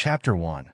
Chapter 1.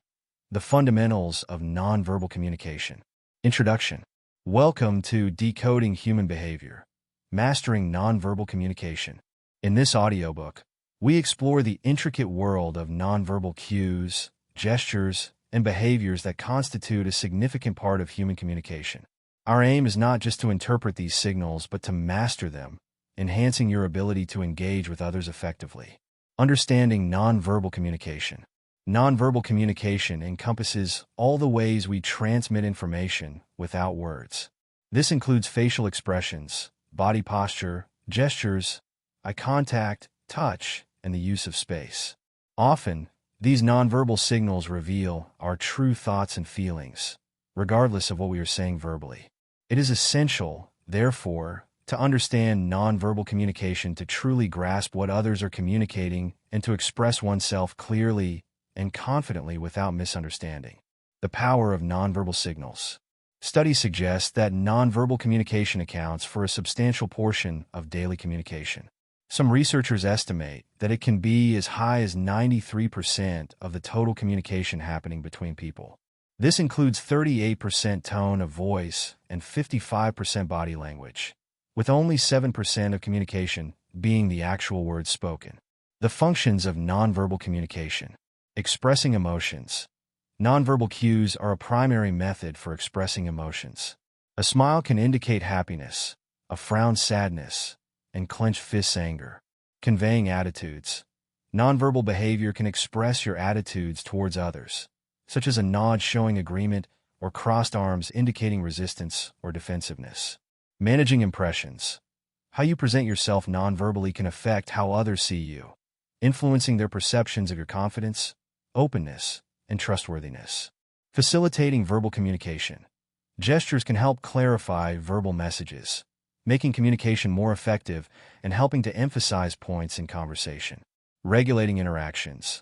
The Fundamentals of Nonverbal Communication. Introduction. Welcome to Decoding Human Behavior, Mastering Nonverbal Communication. In this audiobook, we explore the intricate world of nonverbal cues, gestures, and behaviors that constitute a significant part of human communication. Our aim is not just to interpret these signals, but to master them, enhancing your ability to engage with others effectively. Understanding nonverbal communication. Nonverbal communication encompasses all the ways we transmit information without words. This includes facial expressions, body posture, gestures, eye contact, touch, and the use of space. Often, these nonverbal signals reveal our true thoughts and feelings, regardless of what we are saying verbally. It is essential, therefore, to understand nonverbal communication to truly grasp what others are communicating and to express oneself clearly and confidently without misunderstanding. The power of nonverbal signals. Studies suggest that nonverbal communication accounts for a substantial portion of daily communication. Some researchers estimate that it can be as high as 93% of the total communication happening between people. This includes 38% tone of voice and 55% body language, with only 7% of communication being the actual words spoken. The functions of nonverbal communication. Expressing emotions. Nonverbal cues are a primary method for expressing emotions. A smile can indicate happiness, a frown sadness, and clenched fists anger. Conveying attitudes. Nonverbal behavior can express your attitudes towards others, such as a nod showing agreement or crossed arms indicating resistance or defensiveness. Managing impressions. How you present yourself nonverbally can affect how others see you, influencing their perceptions of your confidence, openness, and trustworthiness. Facilitating verbal communication. Gestures can help clarify verbal messages, making communication more effective and helping to emphasize points in conversation. Regulating interactions.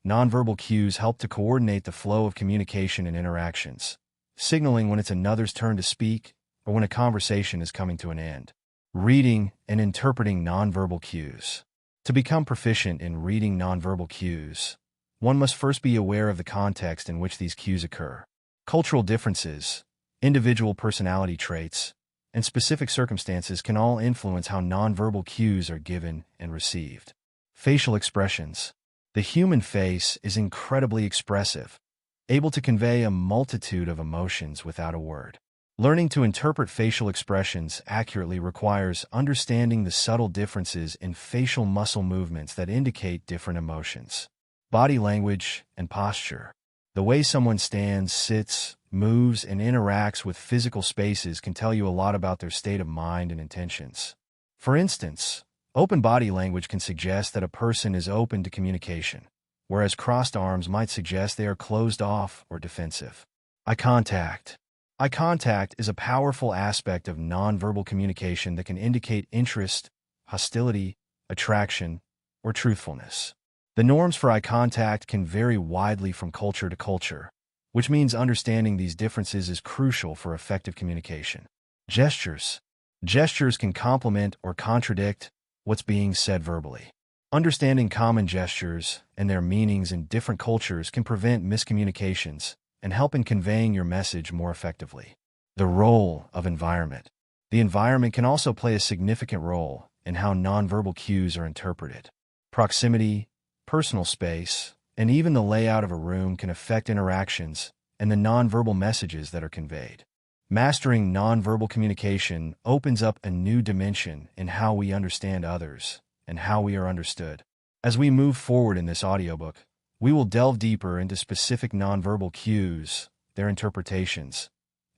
Nonverbal cues help to coordinate the flow of communication and interactions, signaling when it's another's turn to speak or when a conversation is coming to an end. Reading and interpreting nonverbal cues. To become proficient in reading nonverbal cues, one must first be aware of the context in which these cues occur. Cultural differences, individual personality traits, and specific circumstances can all influence how nonverbal cues are given and received. Facial expressions. The human face is incredibly expressive, able to convey a multitude of emotions without a word. Learning to interpret facial expressions accurately requires understanding the subtle differences in facial muscle movements that indicate different emotions. Body language and posture. The way someone stands, sits, moves, and interacts with physical spaces can tell you a lot about their state of mind and intentions. For instance, open body language can suggest that a person is open to communication, whereas crossed arms might suggest they are closed off or defensive. Eye contact. Eye contact is a powerful aspect of nonverbal communication that can indicate interest, hostility, attraction, or truthfulness. The norms for eye contact can vary widely from culture to culture, which means understanding these differences is crucial for effective communication. Gestures. Gestures can complement or contradict what's being said verbally. Understanding common gestures and their meanings in different cultures can prevent miscommunications and help in conveying your message more effectively. The role of environment. The environment can also play a significant role in how nonverbal cues are interpreted. Proximity, personal space, and even the layout of a room can affect interactions and the nonverbal messages that are conveyed. Mastering nonverbal communication opens up a new dimension in how we understand others and how we are understood. As we move forward in this audiobook, we will delve deeper into specific nonverbal cues, their interpretations,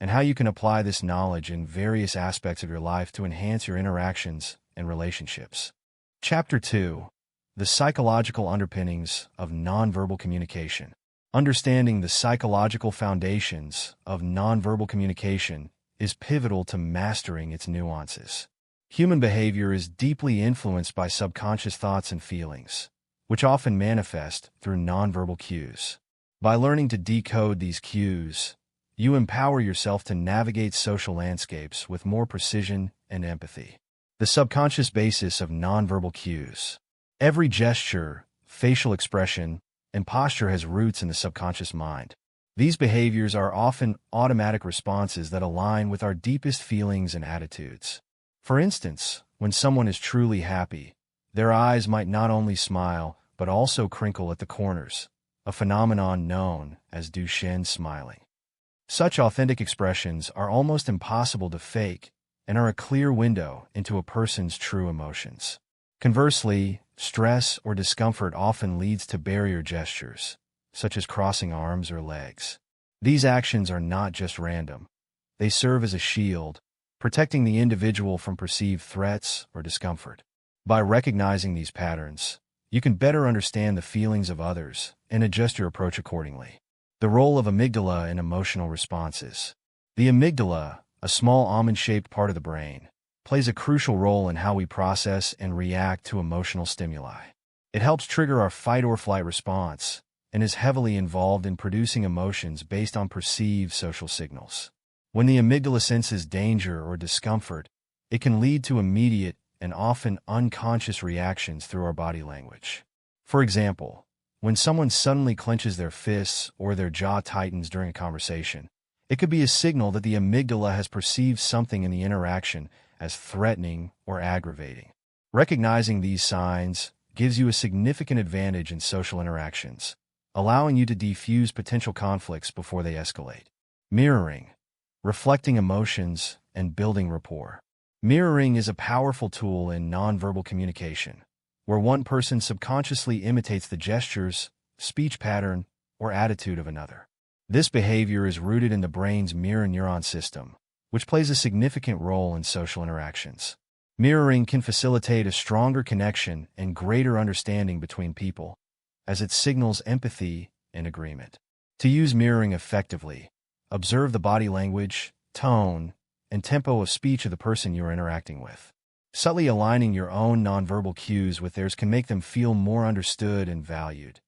and how you can apply this knowledge in various aspects of your life to enhance your interactions and relationships. Chapter 2. The Psychological Underpinnings of Nonverbal Communication. Understanding the psychological foundations of nonverbal communication is pivotal to mastering its nuances. Human behavior is deeply influenced by subconscious thoughts and feelings, which often manifest through nonverbal cues. By learning to decode these cues, you empower yourself to navigate social landscapes with more precision and empathy. The subconscious basis of nonverbal cues. Every gesture, facial expression, and posture has roots in the subconscious mind. These behaviors are often automatic responses that align with our deepest feelings and attitudes. For instance, when someone is truly happy, their eyes might not only smile, but also crinkle at the corners, a phenomenon known as Duchenne smiling. Such authentic expressions are almost impossible to fake and are a clear window into a person's true emotions. Conversely, stress or discomfort often leads to barrier gestures, such as crossing arms or legs. These actions are not just random. They serve as a shield, protecting the individual from perceived threats or discomfort. By recognizing these patterns, you can better understand the feelings of others and adjust your approach accordingly. The role of amygdala in emotional responses. The amygdala, a small almond-shaped part of the brain, plays a crucial role in how we process and react to emotional stimuli. It helps trigger our fight-or-flight response and is heavily involved in producing emotions based on perceived social signals. When the amygdala senses danger or discomfort, it can lead to immediate and often unconscious reactions through our body language. For example, when someone suddenly clenches their fists or their jaw tightens during a conversation, it could be a signal that the amygdala has perceived something in the interaction as threatening or aggravating. Recognizing these signs gives you a significant advantage in social interactions, allowing you to defuse potential conflicts before they escalate. Mirroring, reflecting emotions, and building rapport. Mirroring is a powerful tool in nonverbal communication, where one person subconsciously imitates the gestures, speech pattern, or attitude of another. This behavior is rooted in the brain's mirror neuron system, which plays a significant role in social interactions. Mirroring can facilitate a stronger connection and greater understanding between people, as it signals empathy and agreement. To use mirroring effectively, observe the body language, tone, and tempo of speech of the person you are interacting with. Subtly aligning your own nonverbal cues with theirs can make them feel more understood and valued,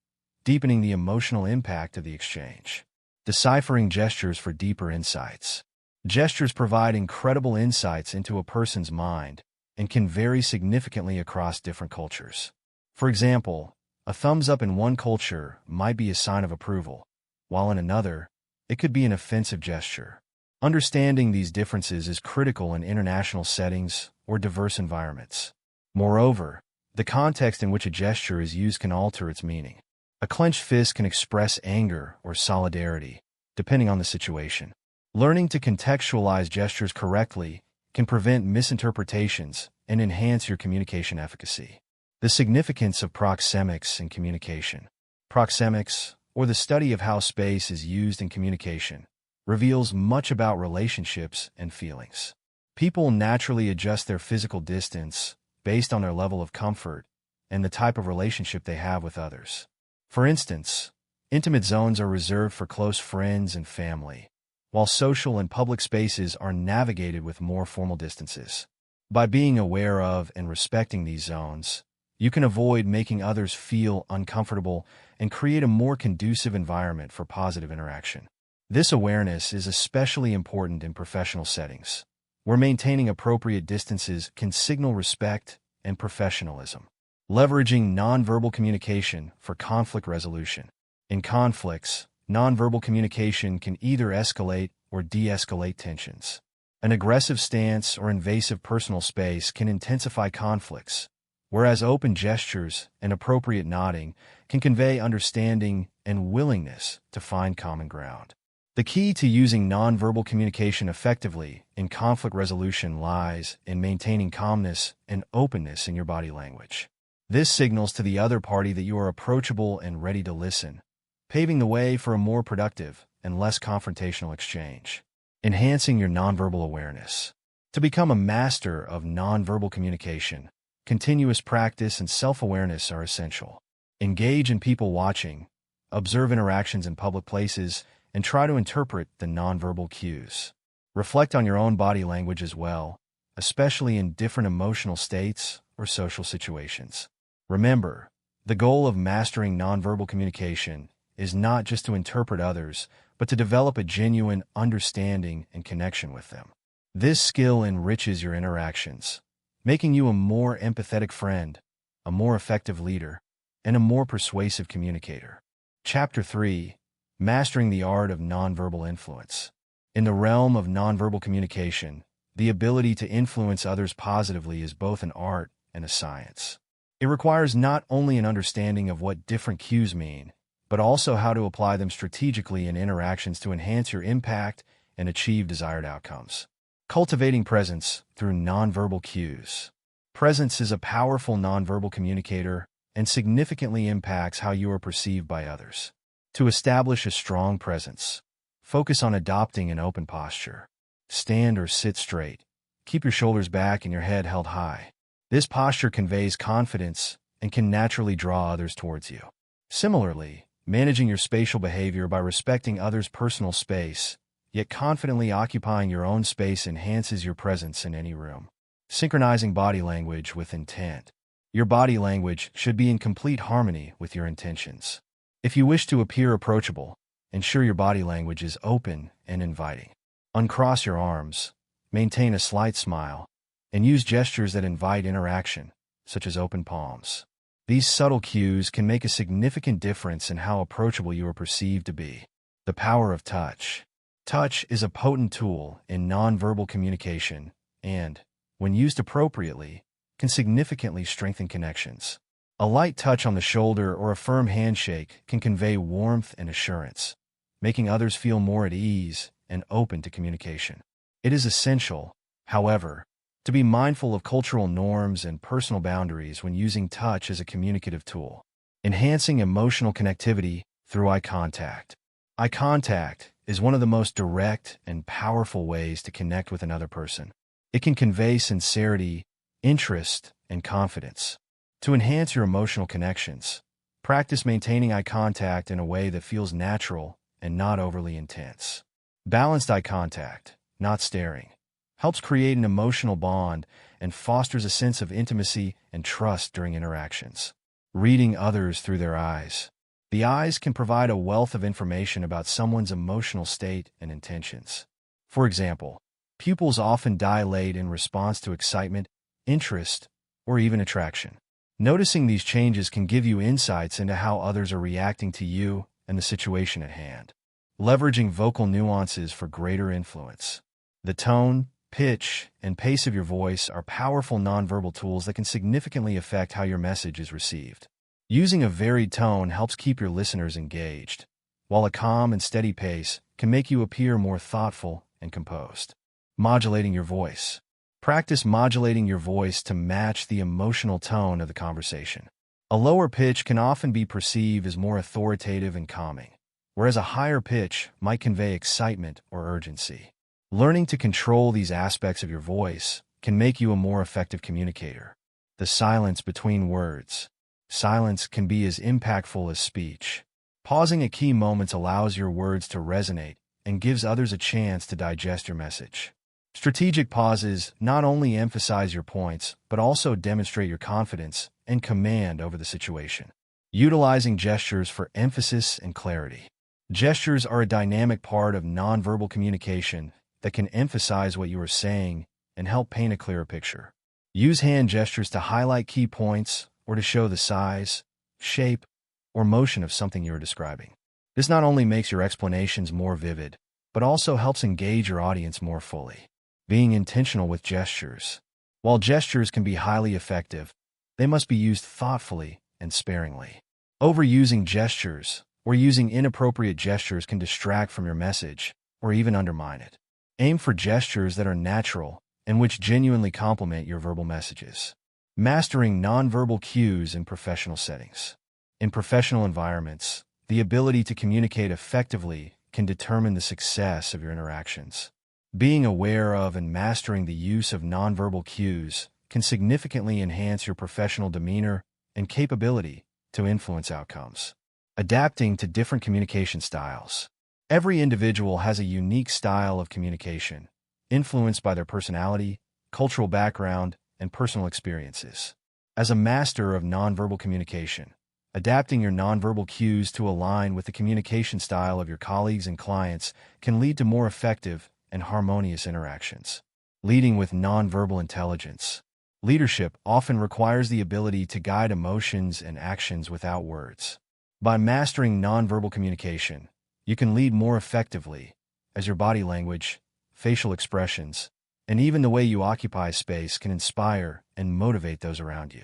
deepening the emotional impact of the exchange. Deciphering gestures for deeper insights. Gestures provide incredible insights into a person's mind and can vary significantly across different cultures. For example, a thumbs up in one culture might be a sign of approval, while in another, it could be an offensive gesture. Understanding these differences is critical in international settings or diverse environments. Moreover, the context in which a gesture is used can alter its meaning. A clenched fist can express anger or solidarity, depending on the situation. Learning to contextualize gestures correctly can prevent misinterpretations and enhance your communication efficacy. The significance of proxemics in communication. Proxemics, or the study of how space is used in communication, reveals much about relationships and feelings. People naturally adjust their physical distance based on their level of comfort and the type of relationship they have with others. For instance, intimate zones are reserved for close friends and family, while social and public spaces are navigated with more formal distances. By being aware of and respecting these zones, you can avoid making others feel uncomfortable and create a more conducive environment for positive interaction. This awareness is especially important in professional settings, where maintaining appropriate distances can signal respect and professionalism. Leveraging nonverbal communication for conflict resolution. In conflicts, nonverbal communication can either escalate or de-escalate tensions. An aggressive stance or invasive personal space can intensify conflicts, whereas open gestures and appropriate nodding can convey understanding and willingness to find common ground. The key to using nonverbal communication effectively in conflict resolution lies in maintaining calmness and openness in your body language. This signals to the other party that you are approachable and ready to listen, paving the way for a more productive and less confrontational exchange. Enhancing your nonverbal awareness. To become a master of nonverbal communication, continuous practice and self-awareness are essential. Engage in people watching, observe interactions in public places, and try to interpret the nonverbal cues. Reflect on your own body language as well, especially in different emotional states or social situations. Remember, the goal of mastering nonverbal communication is not just to interpret others, but to develop a genuine understanding and connection with them. This skill enriches your interactions, making you a more empathetic friend, a more effective leader, and a more persuasive communicator. Chapter 3: Mastering the Art of Nonverbal Influence. In the realm of nonverbal communication, the ability to influence others positively is both an art and a science. It requires not only an understanding of what different cues mean, but also how to apply them strategically in interactions to enhance your impact and achieve desired outcomes. Cultivating presence through nonverbal cues. Presence is a powerful nonverbal communicator and significantly impacts how you are perceived by others. To establish a strong presence, focus on adopting an open posture. Stand or sit straight. Keep your shoulders back and your head held high. This posture conveys confidence and can naturally draw others towards you. Similarly, managing your spatial behavior by respecting others' personal space, yet confidently occupying your own space enhances your presence in any room. Synchronizing body language with intent. Your body language should be in complete harmony with your intentions. If you wish to appear approachable, ensure your body language is open and inviting. Uncross your arms, maintain a slight smile, and use gestures that invite interaction, such as open palms. These subtle cues can make a significant difference in how approachable you are perceived to be. The power of touch. Touch is a potent tool in nonverbal communication and, when used appropriately, can significantly strengthen connections. A light touch on the shoulder or a firm handshake can convey warmth and assurance, making others feel more at ease and open to communication. It is essential, however, to be mindful of cultural norms and personal boundaries when using touch as a communicative tool. Enhancing emotional connectivity through eye contact. Eye contact is one of the most direct and powerful ways to connect with another person. It can convey sincerity, interest, and confidence. To enhance your emotional connections, practice maintaining eye contact in a way that feels natural and not overly intense. Balanced eye contact, not staring, helps create an emotional bond and fosters a sense of intimacy and trust during interactions. Reading others through their eyes. The eyes can provide a wealth of information about someone's emotional state and intentions. For example, pupils often dilate in response to excitement, interest, or even attraction. Noticing these changes can give you insights into how others are reacting to you and the situation at hand. Leveraging vocal nuances for greater influence. The tone, pitch, and pace of your voice are powerful nonverbal tools that can significantly affect how your message is received. Using a varied tone helps keep your listeners engaged, while a calm and steady pace can make you appear more thoughtful and composed. Modulating your voice. Practice modulating your voice to match the emotional tone of the conversation. A lower pitch can often be perceived as more authoritative and calming, whereas a higher pitch might convey excitement or urgency. Learning to control these aspects of your voice can make you a more effective communicator. The silence between words. Silence can be as impactful as speech. Pausing at key moments allows your words to resonate and gives others a chance to digest your message. Strategic pauses not only emphasize your points, but also demonstrate your confidence and command over the situation. Utilizing gestures for emphasis and clarity. Gestures are a dynamic part of nonverbal communication that can emphasize what you are saying and help paint a clearer picture. Use hand gestures to highlight key points or to show the size, shape, or motion of something you are describing. This not only makes your explanations more vivid, but also helps engage your audience more fully. Being intentional with gestures. While gestures can be highly effective, they must be used thoughtfully and sparingly. Overusing gestures or using inappropriate gestures can distract from your message or even undermine it. Aim for gestures that are natural and which genuinely complement your verbal messages. Mastering nonverbal cues in professional settings. In professional environments, the ability to communicate effectively can determine the success of your interactions. Being aware of and mastering the use of nonverbal cues can significantly enhance your professional demeanor and capability to influence outcomes. Adapting to different communication styles. Every individual has a unique style of communication, influenced by their personality, cultural background, and personal experiences. As a master of nonverbal communication, adapting your nonverbal cues to align with the communication style of your colleagues and clients can lead to more effective and harmonious interactions. Leading with nonverbal intelligence. Leadership often requires the ability to guide emotions and actions without words. By mastering nonverbal communication, you can lead more effectively, as your body language, facial expressions, and even the way you occupy space can inspire and motivate those around you.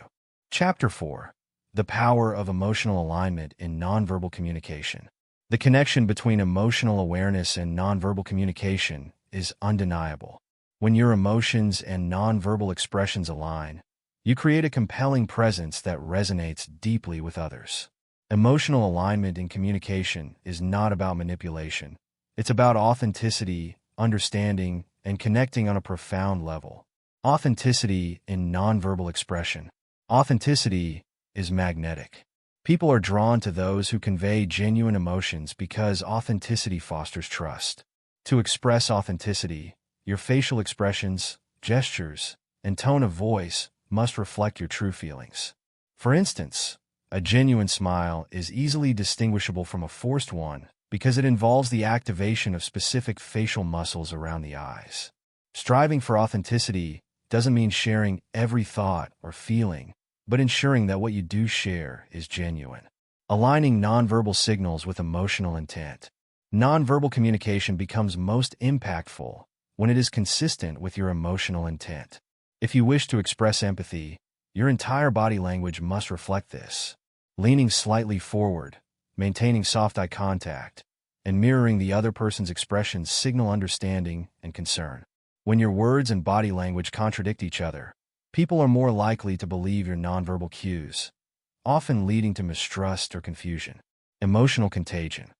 Chapter 4. The Power of Emotional Alignment in Nonverbal Communication. The connection between emotional awareness and nonverbal communication is undeniable. When your emotions and nonverbal expressions align, you create a compelling presence that resonates deeply with others. Emotional alignment in communication is not about manipulation. It's about authenticity, understanding, and connecting on a profound level. Authenticity in nonverbal expression. Authenticity is magnetic. People are drawn to those who convey genuine emotions because authenticity fosters trust. To express authenticity, your facial expressions, gestures, and tone of voice must reflect your true feelings. For instance, a genuine smile is easily distinguishable from a forced one because it involves the activation of specific facial muscles around the eyes. Striving for authenticity doesn't mean sharing every thought or feeling, but ensuring that what you do share is genuine. Aligning nonverbal signals with emotional intent. Nonverbal communication becomes most impactful when it is consistent with your emotional intent. If you wish to express empathy, your entire body language must reflect this. Leaning slightly forward, maintaining soft eye contact, and mirroring the other person's expressions signal understanding and concern. When your words and body language contradict each other, people are more likely to believe your nonverbal cues, often leading to mistrust or confusion. Emotional contagion.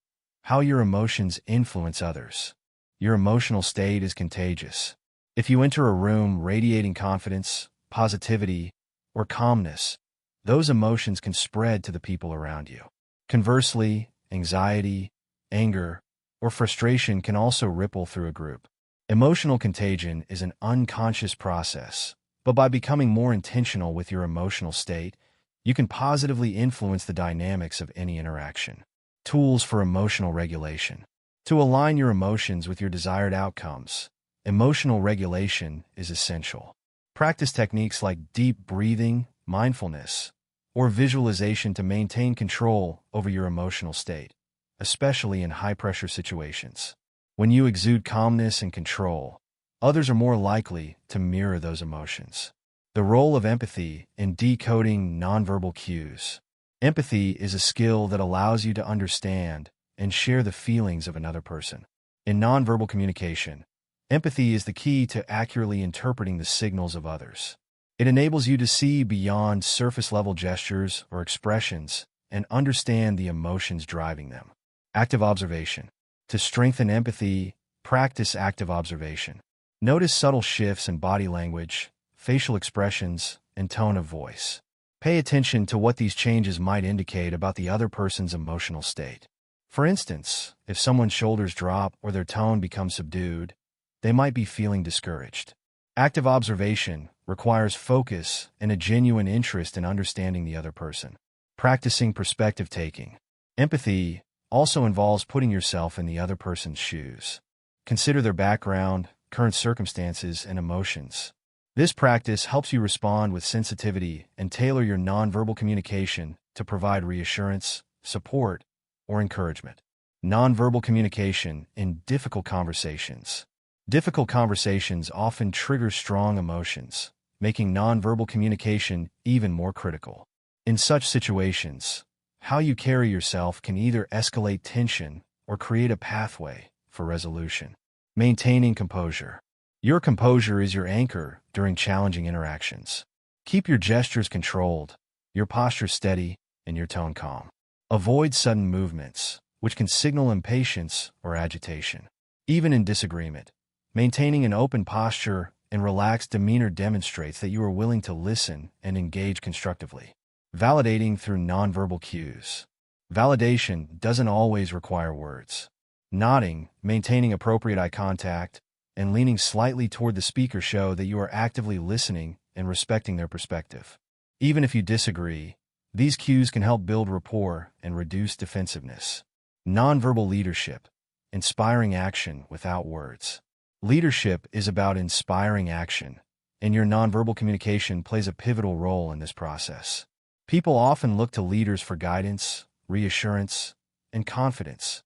How your emotions influence others. Your emotional state is contagious. If you enter a room radiating confidence, positivity, or calmness, those emotions can spread to the people around you. Conversely, anxiety, anger, or frustration can also ripple through a group. Emotional contagion is an unconscious process, but by becoming more intentional with your emotional state, you can positively influence the dynamics of any interaction. Tools for emotional regulation. To align your emotions with your desired outcomes, emotional regulation is essential. Practice techniques like deep breathing, mindfulness, or visualization to maintain control over your emotional state, especially in high-pressure situations. When you exude calmness and control, others are more likely to mirror those emotions. The role of empathy in decoding nonverbal cues. Empathy is a skill that allows you to understand and share the feelings of another person. In nonverbal communication, empathy is the key to accurately interpreting the signals of others. It enables you to see beyond surface-level gestures or expressions and understand the emotions driving them. Active observation. To strengthen empathy, practice active observation. Notice subtle shifts in body language, facial expressions, and tone of voice. Pay attention to what these changes might indicate about the other person's emotional state. For instance, if someone's shoulders drop or their tone becomes subdued, they might be feeling discouraged. Active observation requires focus and a genuine interest in understanding the other person. Practicing perspective taking. Empathy also involves putting yourself in the other person's shoes. Consider their background, current circumstances, and emotions. This practice helps you respond with sensitivity and tailor your nonverbal communication to provide reassurance, support, or encouragement. Nonverbal communication in difficult conversations. Difficult conversations often trigger strong emotions, making nonverbal communication even more critical. In such situations, how you carry yourself can either escalate tension or create a pathway for resolution. Maintaining composure. Your composure is your anchor during challenging interactions. Keep your gestures controlled, your posture steady, and your tone calm. Avoid sudden movements, which can signal impatience or agitation. Even in disagreement, maintaining an open posture and relaxed demeanor demonstrates that you are willing to listen and engage constructively. Validating through nonverbal cues. Validation doesn't always require words. Nodding, maintaining appropriate eye contact, and leaning slightly toward the speaker show that you are actively listening and respecting their perspective. Even if you disagree, these cues can help build rapport and reduce defensiveness. Nonverbal leadership. Inspiring action without words. Leadership is about inspiring action, and your nonverbal communication plays a pivotal role in this process. People often look to leaders for guidance, reassurance, and confidence,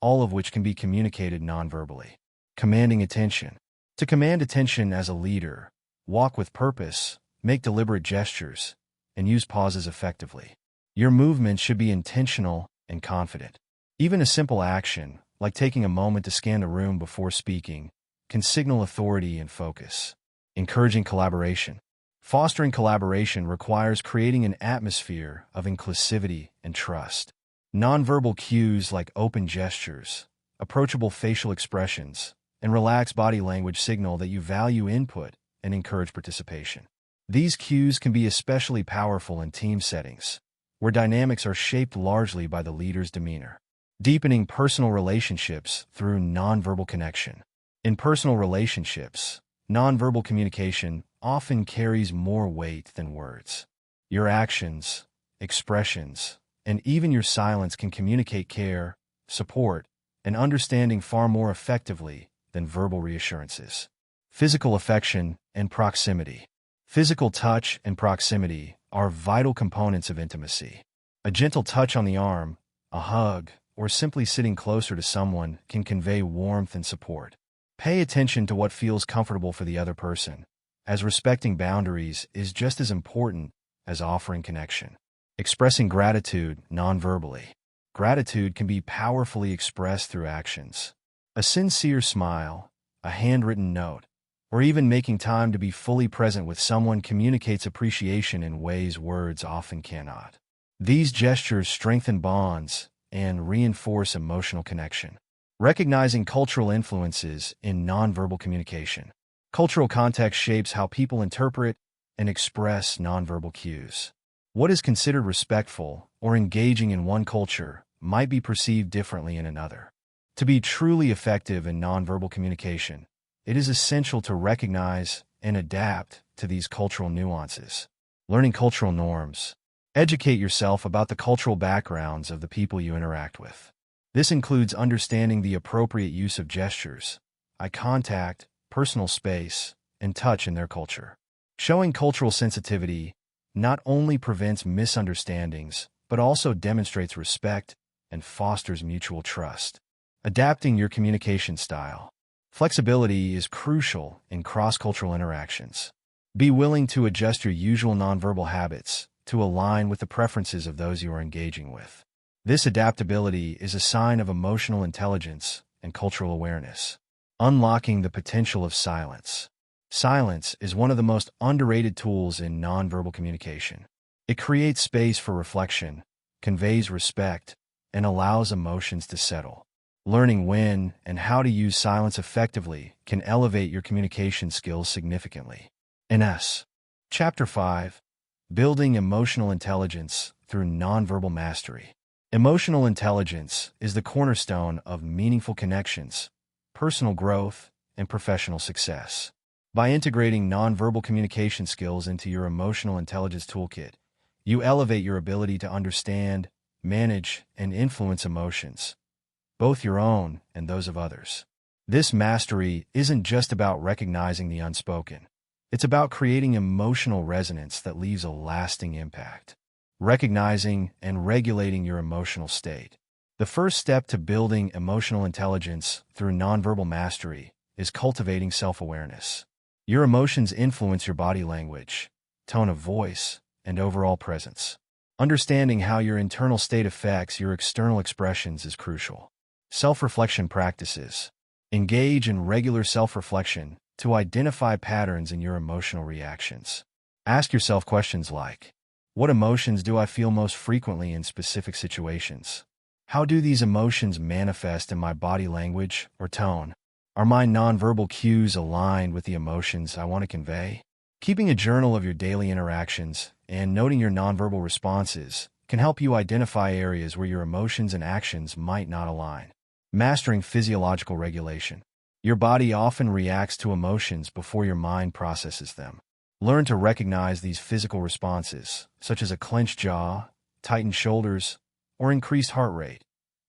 all of which can be communicated nonverbally. Commanding attention. To command attention as a leader, walk with purpose, make deliberate gestures, and use pauses effectively. Your movements should be intentional and confident. Even a simple action, like taking a moment to scan the room before speaking, can signal authority and focus. Encouraging collaboration. Fostering collaboration requires creating an atmosphere of inclusivity and trust. Nonverbal cues like open gestures, approachable facial expressions, and relaxed body language signal that you value input and encourage participation. These cues can be especially powerful in team settings, where dynamics are shaped largely by the leader's demeanor. Deepening personal relationships through nonverbal connection. In personal relationships, nonverbal communication often carries more weight than words. Your actions, expressions, and even your silence can communicate care, support, and understanding far more effectively than verbal reassurances. Physical affection and proximity. Physical touch and proximity are vital components of intimacy. A gentle touch on the arm, a hug, or simply sitting closer to someone can convey warmth and support. Pay attention to what feels comfortable for the other person, as respecting boundaries is just as important as offering connection. Expressing gratitude nonverbally. Gratitude can be powerfully expressed through actions. A sincere smile, a handwritten note, or even making time to be fully present with someone communicates appreciation in ways words often cannot. These gestures strengthen bonds and reinforce emotional connection. Recognizing cultural influences in nonverbal communication. Cultural context shapes how people interpret and express nonverbal cues. What is considered respectful or engaging in one culture might be perceived differently in another. To be truly effective in nonverbal communication, it is essential to recognize and adapt to these cultural nuances. Learning cultural norms. Educate yourself about the cultural backgrounds of the people you interact with. This includes understanding the appropriate use of gestures, eye contact, personal space, and touch in their culture. Showing cultural sensitivity not only prevents misunderstandings, but also demonstrates respect and fosters mutual trust. Adapting your communication style. Flexibility is crucial in cross-cultural interactions. Be willing to adjust your usual nonverbal habits to align with the preferences of those you are engaging with. This adaptability is a sign of emotional intelligence and cultural awareness. Unlocking the potential of silence. Silence is one of the most underrated tools in nonverbal communication. It creates space for reflection, conveys respect, and allows emotions to settle. Learning when and how to use silence effectively can elevate your communication skills significantly. NS. Chapter 5. Building Emotional Intelligence Through Nonverbal Mastery. Emotional intelligence is the cornerstone of meaningful connections, personal growth, and professional success. By integrating nonverbal communication skills into your emotional intelligence toolkit, you elevate your ability to understand, manage, and influence emotions, both your own and those of others. This mastery isn't just about recognizing the unspoken. It's about creating emotional resonance that leaves a lasting impact. Recognizing and regulating your emotional state. The first step to building emotional intelligence through nonverbal mastery is cultivating self-awareness. Your emotions influence your body language, tone of voice, and overall presence. Understanding how your internal state affects your external expressions is crucial. Self-reflection practices. Engage in regular self-reflection to identify patterns in your emotional reactions. Ask yourself questions like, what emotions do I feel most frequently in specific situations? How do these emotions manifest in my body language or tone? Are my nonverbal cues aligned with the emotions I want to convey? Keeping a journal of your daily interactions and noting your nonverbal responses can help you identify areas where your emotions and actions might not align. Mastering physiological regulation. Your body often reacts to emotions before your mind processes them. Learn to recognize these physical responses, such as a clenched jaw, tightened shoulders, or increased heart rate,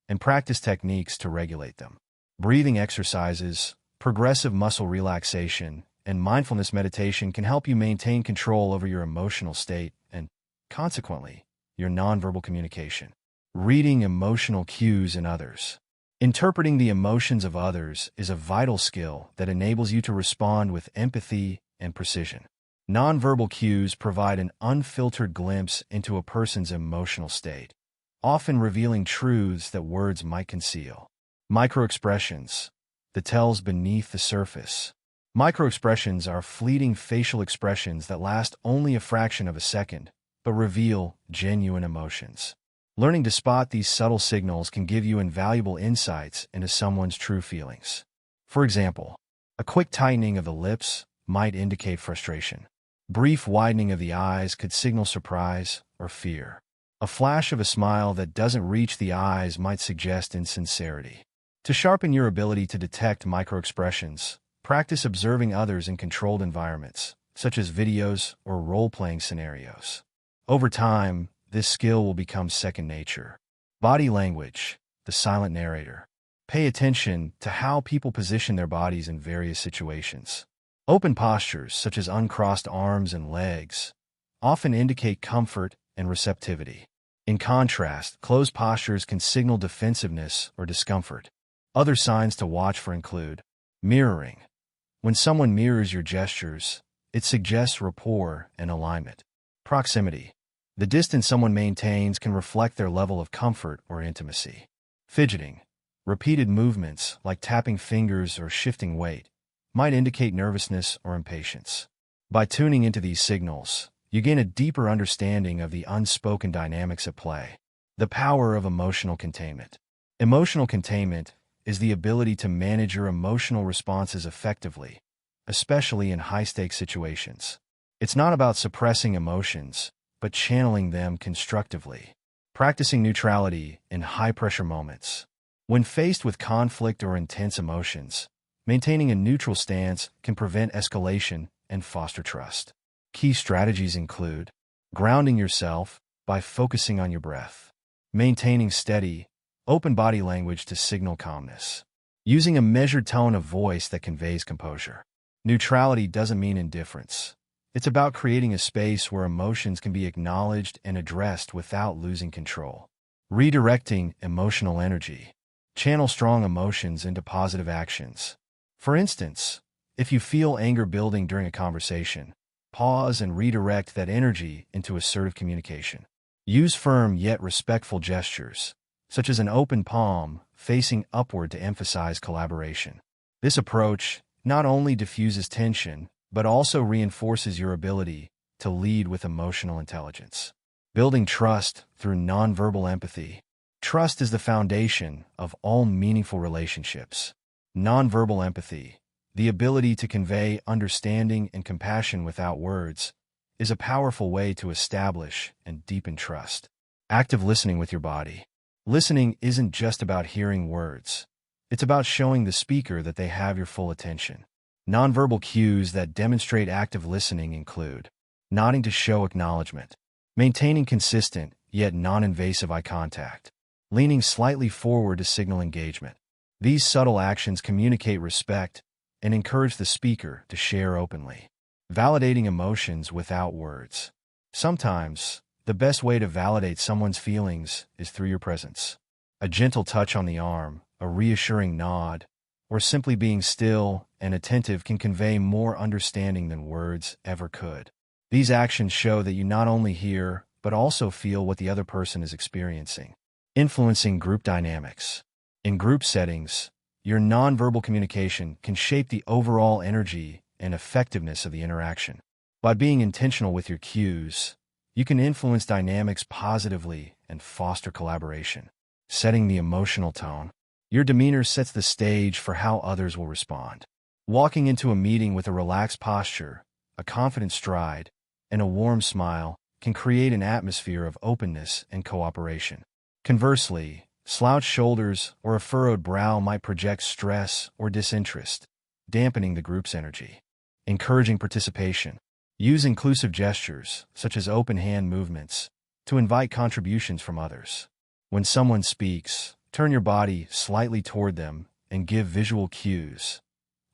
and practice techniques to regulate them. Breathing exercises, progressive muscle relaxation, and mindfulness meditation can help you maintain control over your emotional state and, consequently, your nonverbal communication. Reading emotional cues in others. Interpreting the emotions of others is a vital skill that enables you to respond with empathy and precision. Nonverbal cues provide an unfiltered glimpse into a person's emotional state, often revealing truths that words might conceal. Microexpressions, the tells beneath the surface. Microexpressions are fleeting facial expressions that last only a fraction of a second, but reveal genuine emotions. Learning to spot these subtle signals can give you invaluable insights into someone's true feelings. For example, a quick tightening of the lips might indicate frustration. Brief widening of the eyes could signal surprise or fear. A flash of a smile that doesn't reach the eyes might suggest insincerity. To sharpen your ability to detect microexpressions, practice observing others in controlled environments, such as videos or role-playing scenarios. Over time, this skill will become second nature. Body language, the silent narrator. Pay attention to how people position their bodies in various situations. Open postures, such as uncrossed arms and legs, often indicate comfort and receptivity. In contrast, closed postures can signal defensiveness or discomfort. Other signs to watch for include mirroring. When someone mirrors your gestures, it suggests rapport and alignment. Proximity. The distance someone maintains can reflect their level of comfort or intimacy. Fidgeting. Repeated movements, like tapping fingers or shifting weight, might indicate nervousness or impatience. By tuning into these signals, you gain a deeper understanding of the unspoken dynamics at play. The power of emotional containment. Emotional containment is the ability to manage your emotional responses effectively, especially in high-stakes situations. It's not about suppressing emotions, but channeling them constructively. Practicing neutrality in high-pressure moments. When faced with conflict or intense emotions, maintaining a neutral stance can prevent escalation and foster trust. Key strategies include grounding yourself by focusing on your breath, maintaining steady, open body language to signal calmness, using a measured tone of voice that conveys composure. Neutrality doesn't mean indifference. It's about creating a space where emotions can be acknowledged and addressed without losing control. Redirecting emotional energy. Channel strong emotions into positive actions. For instance, if you feel anger building during a conversation, pause and redirect that energy into assertive communication. Use firm yet respectful gestures, such as an open palm facing upward to emphasize collaboration. This approach not only diffuses tension, but also reinforces your ability to lead with emotional intelligence. Building trust through nonverbal empathy. Trust is the foundation of all meaningful relationships. Nonverbal empathy, the ability to convey understanding and compassion without words, is a powerful way to establish and deepen trust. Active listening with your body. Listening isn't just about hearing words. It's about showing the speaker that they have your full attention. Nonverbal cues that demonstrate active listening include nodding to show acknowledgement, maintaining consistent yet non-invasive eye contact, leaning slightly forward to signal engagement. These subtle actions communicate respect and encourage the speaker to share openly. Validating emotions without words. Sometimes, the best way to validate someone's feelings is through your presence. A gentle touch on the arm, a reassuring nod, or simply being still and attentive can convey more understanding than words ever could. These actions show that you not only hear, but also feel what the other person is experiencing. Influencing group dynamics. In group settings, your nonverbal communication can shape the overall energy and effectiveness of the interaction. By being intentional with your cues, you can influence dynamics positively and foster collaboration. Setting the emotional tone. Your demeanor sets the stage for how others will respond. Walking into a meeting with a relaxed posture, a confident stride, and a warm smile can create an atmosphere of openness and cooperation. Conversely, slouched shoulders or a furrowed brow might project stress or disinterest, dampening the group's energy. Encouraging participation. Use inclusive gestures, such as open hand movements, to invite contributions from others. When someone speaks, turn your body slightly toward them and give visual cues,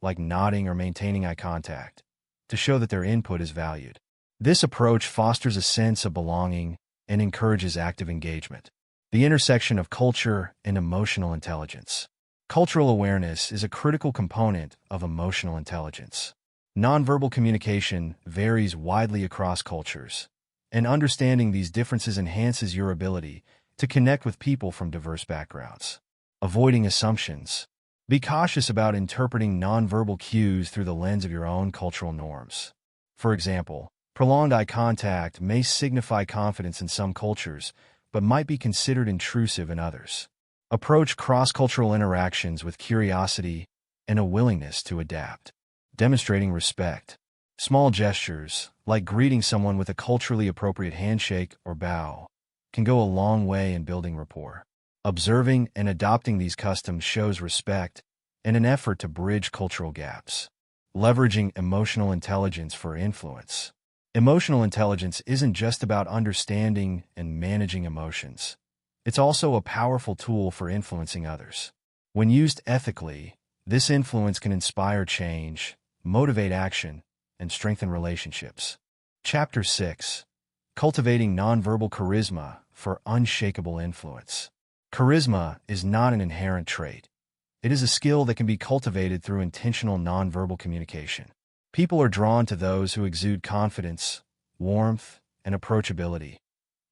like nodding or maintaining eye contact, to show that their input is valued. This approach fosters a sense of belonging and encourages active engagement. The intersection of culture and emotional intelligence. Cultural awareness is a critical component of emotional intelligence. Nonverbal communication varies widely across cultures, and understanding these differences enhances your ability to connect with people from diverse backgrounds. Avoiding assumptions. Be cautious about interpreting nonverbal cues through the lens of your own cultural norms. For example, prolonged eye contact may signify confidence in some cultures, but might be considered intrusive in others. Approach cross-cultural interactions with curiosity and a willingness to adapt. Demonstrating respect. Small gestures, like greeting someone with a culturally appropriate handshake or bow, can go a long way in building rapport. Observing and adopting these customs shows respect and an effort to bridge cultural gaps. Leveraging emotional intelligence for influence. Emotional intelligence isn't just about understanding and managing emotions. It's also a powerful tool for influencing others. When used ethically, this influence can inspire change, motivate action, and strengthen relationships. Chapter 6. Cultivating Nonverbal Charisma for Unshakable Influence. Charisma is not an inherent trait. It is a skill that can be cultivated through intentional nonverbal communication. People are drawn to those who exude confidence, warmth, and approachability,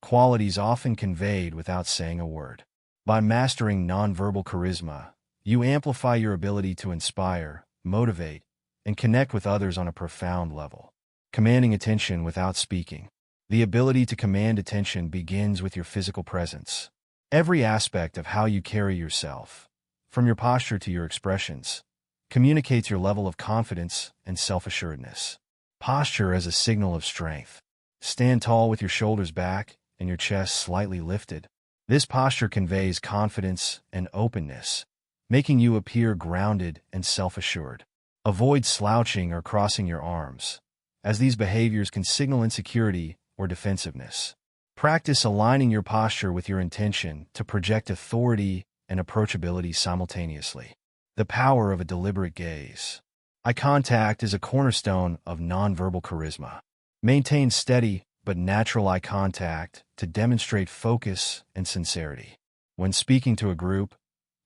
qualities often conveyed without saying a word. By mastering nonverbal charisma, you amplify your ability to inspire, motivate, and connect with others on a profound level. Commanding attention without speaking. The ability to command attention begins with your physical presence. Every aspect of how you carry yourself, from your posture to your expressions, communicates your level of confidence and self-assuredness. Posture as a signal of strength. Stand tall with your shoulders back and your chest slightly lifted. This posture conveys confidence and openness, making you appear grounded and self-assured. Avoid slouching or crossing your arms, as these behaviors can signal insecurity or defensiveness. Practice aligning your posture with your intention to project authority and approachability simultaneously. The power of a deliberate gaze. Eye contact is a cornerstone of nonverbal charisma. Maintain steady but natural eye contact to demonstrate focus and sincerity. When speaking to a group,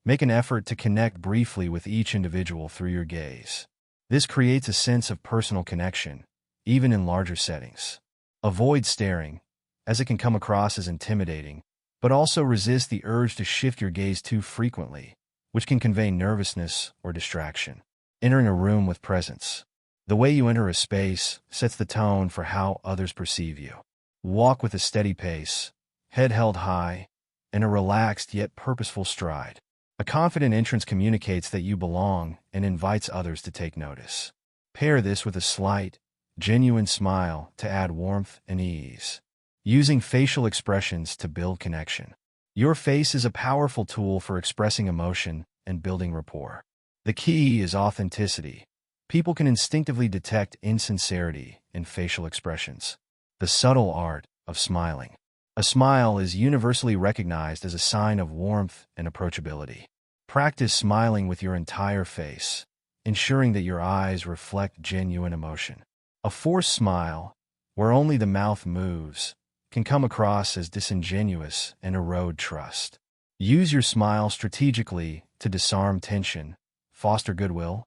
make an effort to connect briefly with each individual through your gaze. This creates a sense of personal connection, even in larger settings. Avoid staring, as it can come across as intimidating, but also resist the urge to shift your gaze too frequently, which can convey nervousness or distraction. Entering a room with presence. The way you enter a space sets the tone for how others perceive you. Walk with a steady pace, head held high, and a relaxed yet purposeful stride. A confident entrance communicates that you belong and invites others to take notice. Pair this with a slight, genuine smile to add warmth and ease. Using facial expressions to build connection. Your face is a powerful tool for expressing emotion and building rapport. The key is authenticity. People can instinctively detect insincerity in facial expressions. The subtle art of smiling. A smile is universally recognized as a sign of warmth and approachability. Practice smiling with your entire face, ensuring that your eyes reflect genuine emotion. A forced smile, where only the mouth moves, can come across as disingenuous and erode trust. Use your smile strategically to disarm tension, foster goodwill,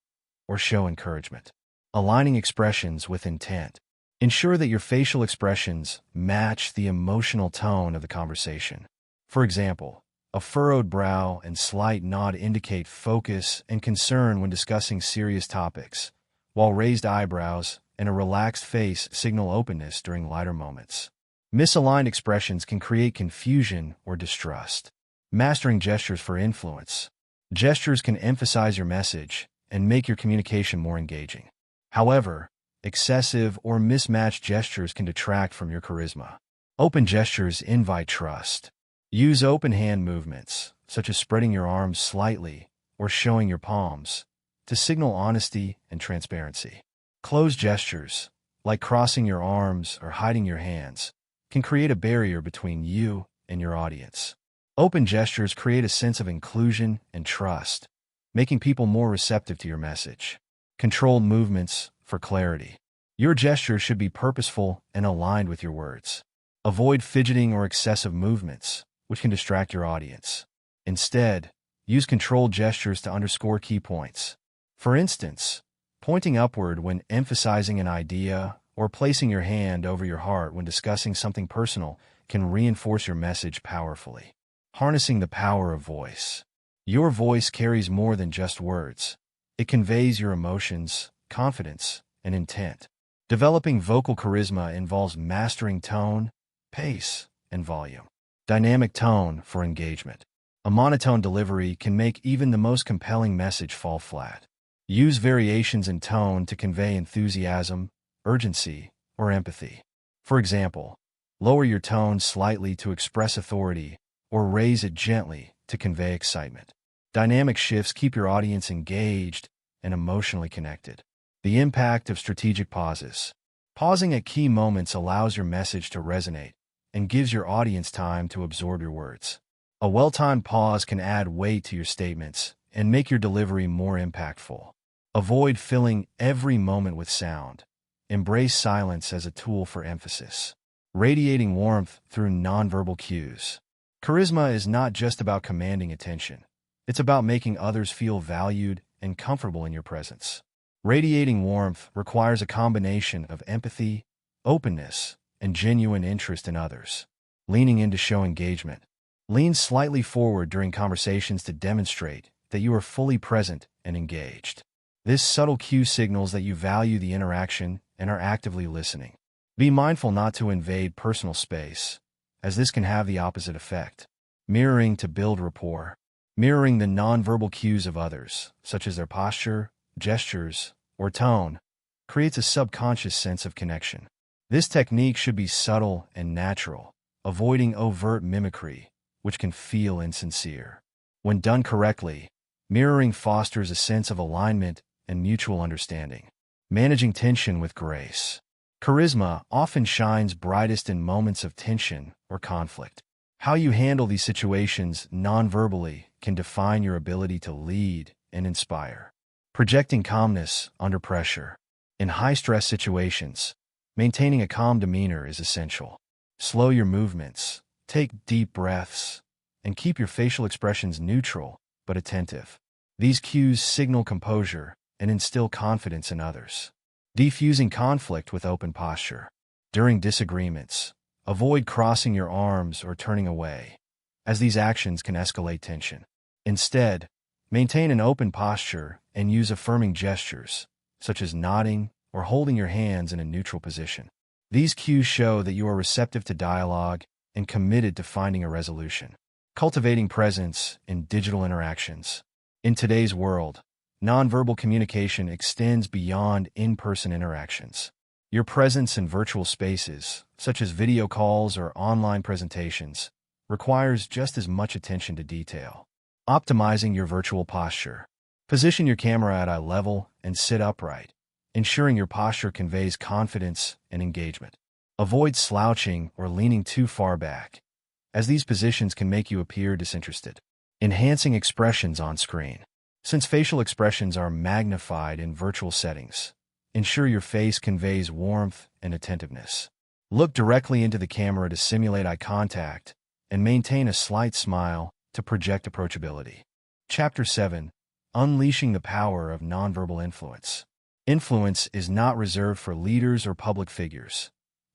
or show encouragement. Aligning expressions with intent. Ensure that your facial expressions match the emotional tone of the conversation. For example, a furrowed brow and slight nod indicate focus and concern when discussing serious topics, while raised eyebrows and a relaxed face signal openness during lighter moments. Misaligned expressions can create confusion or distrust. Mastering gestures for influence. Gestures can emphasize your message and make your communication more engaging. However, excessive or mismatched gestures can detract from your charisma. Open gestures invite trust. Use open hand movements, such as spreading your arms slightly or showing your palms, to signal honesty and transparency. Closed gestures, like crossing your arms or hiding your hands, can create a barrier between you and your audience. Open gestures create a sense of inclusion and trust, making people more receptive to your message. Controlled movements for clarity. Your gestures should be purposeful and aligned with your words. Avoid fidgeting or excessive movements, which can distract your audience. Instead, use controlled gestures to underscore key points. For instance, pointing upward when emphasizing an idea or placing your hand over your heart when discussing something personal can reinforce your message powerfully. Harnessing the power of voice. Your voice carries more than just words. It conveys your emotions, confidence, and intent. Developing vocal charisma involves mastering tone, pace, and volume. Dynamic tone for engagement. A monotone delivery can make even the most compelling message fall flat. Use variations in tone to convey enthusiasm, urgency, or empathy. For example, lower your tone slightly to express authority, or raise it gently to convey excitement. Dynamic shifts keep your audience engaged and emotionally connected. The impact of strategic pauses. Pausing at key moments allows your message to resonate and gives your audience time to absorb your words. A well-timed pause can add weight to your statements and make your delivery more impactful. Avoid filling every moment with sound. Embrace silence as a tool for emphasis. Radiating warmth through nonverbal cues. Charisma is not just about commanding attention. It's about making others feel valued and comfortable in your presence. Radiating warmth requires a combination of empathy, openness, and genuine interest in others. Leaning in to show engagement. Lean slightly forward during conversations to demonstrate that you are fully present and engaged. This subtle cue signals that you value the interaction and are actively listening. Be mindful not to invade personal space, as this can have the opposite effect. Mirroring to build rapport. Mirroring the nonverbal cues of others, such as their posture, gestures, or tone, creates a subconscious sense of connection. This technique should be subtle and natural, avoiding overt mimicry, which can feel insincere. When done correctly, mirroring fosters a sense of alignment and mutual understanding. Managing tension with grace. Charisma often shines brightest in moments of tension or conflict. How you handle these situations non-verbally can define your ability to lead and inspire. Projecting calmness under pressure. In high-stress situations, maintaining a calm demeanor is essential. Slow your movements, take deep breaths, and keep your facial expressions neutral but attentive. These cues signal composure and instill confidence in others. Defusing conflict with open posture. During disagreements, avoid crossing your arms or turning away, as these actions can escalate tension. Instead, maintain an open posture and use affirming gestures, such as nodding or holding your hands in a neutral position. These cues show that you are receptive to dialogue and committed to finding a resolution. Cultivating presence in digital interactions. In today's world, nonverbal communication extends beyond in-person interactions. Your presence in virtual spaces, such as video calls or online presentations, requires just as much attention to detail. Optimizing your virtual posture. Position your camera at eye level and sit upright, ensuring your posture conveys confidence and engagement. Avoid slouching or leaning too far back, as these positions can make you appear disinterested. Enhancing expressions on screen. Since facial expressions are magnified in virtual settings, ensure your face conveys warmth and attentiveness. Look directly into the camera to simulate eye contact and maintain a slight smile to project approachability. Chapter 7. Unleashing the Power of Nonverbal Influence. Influence is not reserved for leaders or public figures.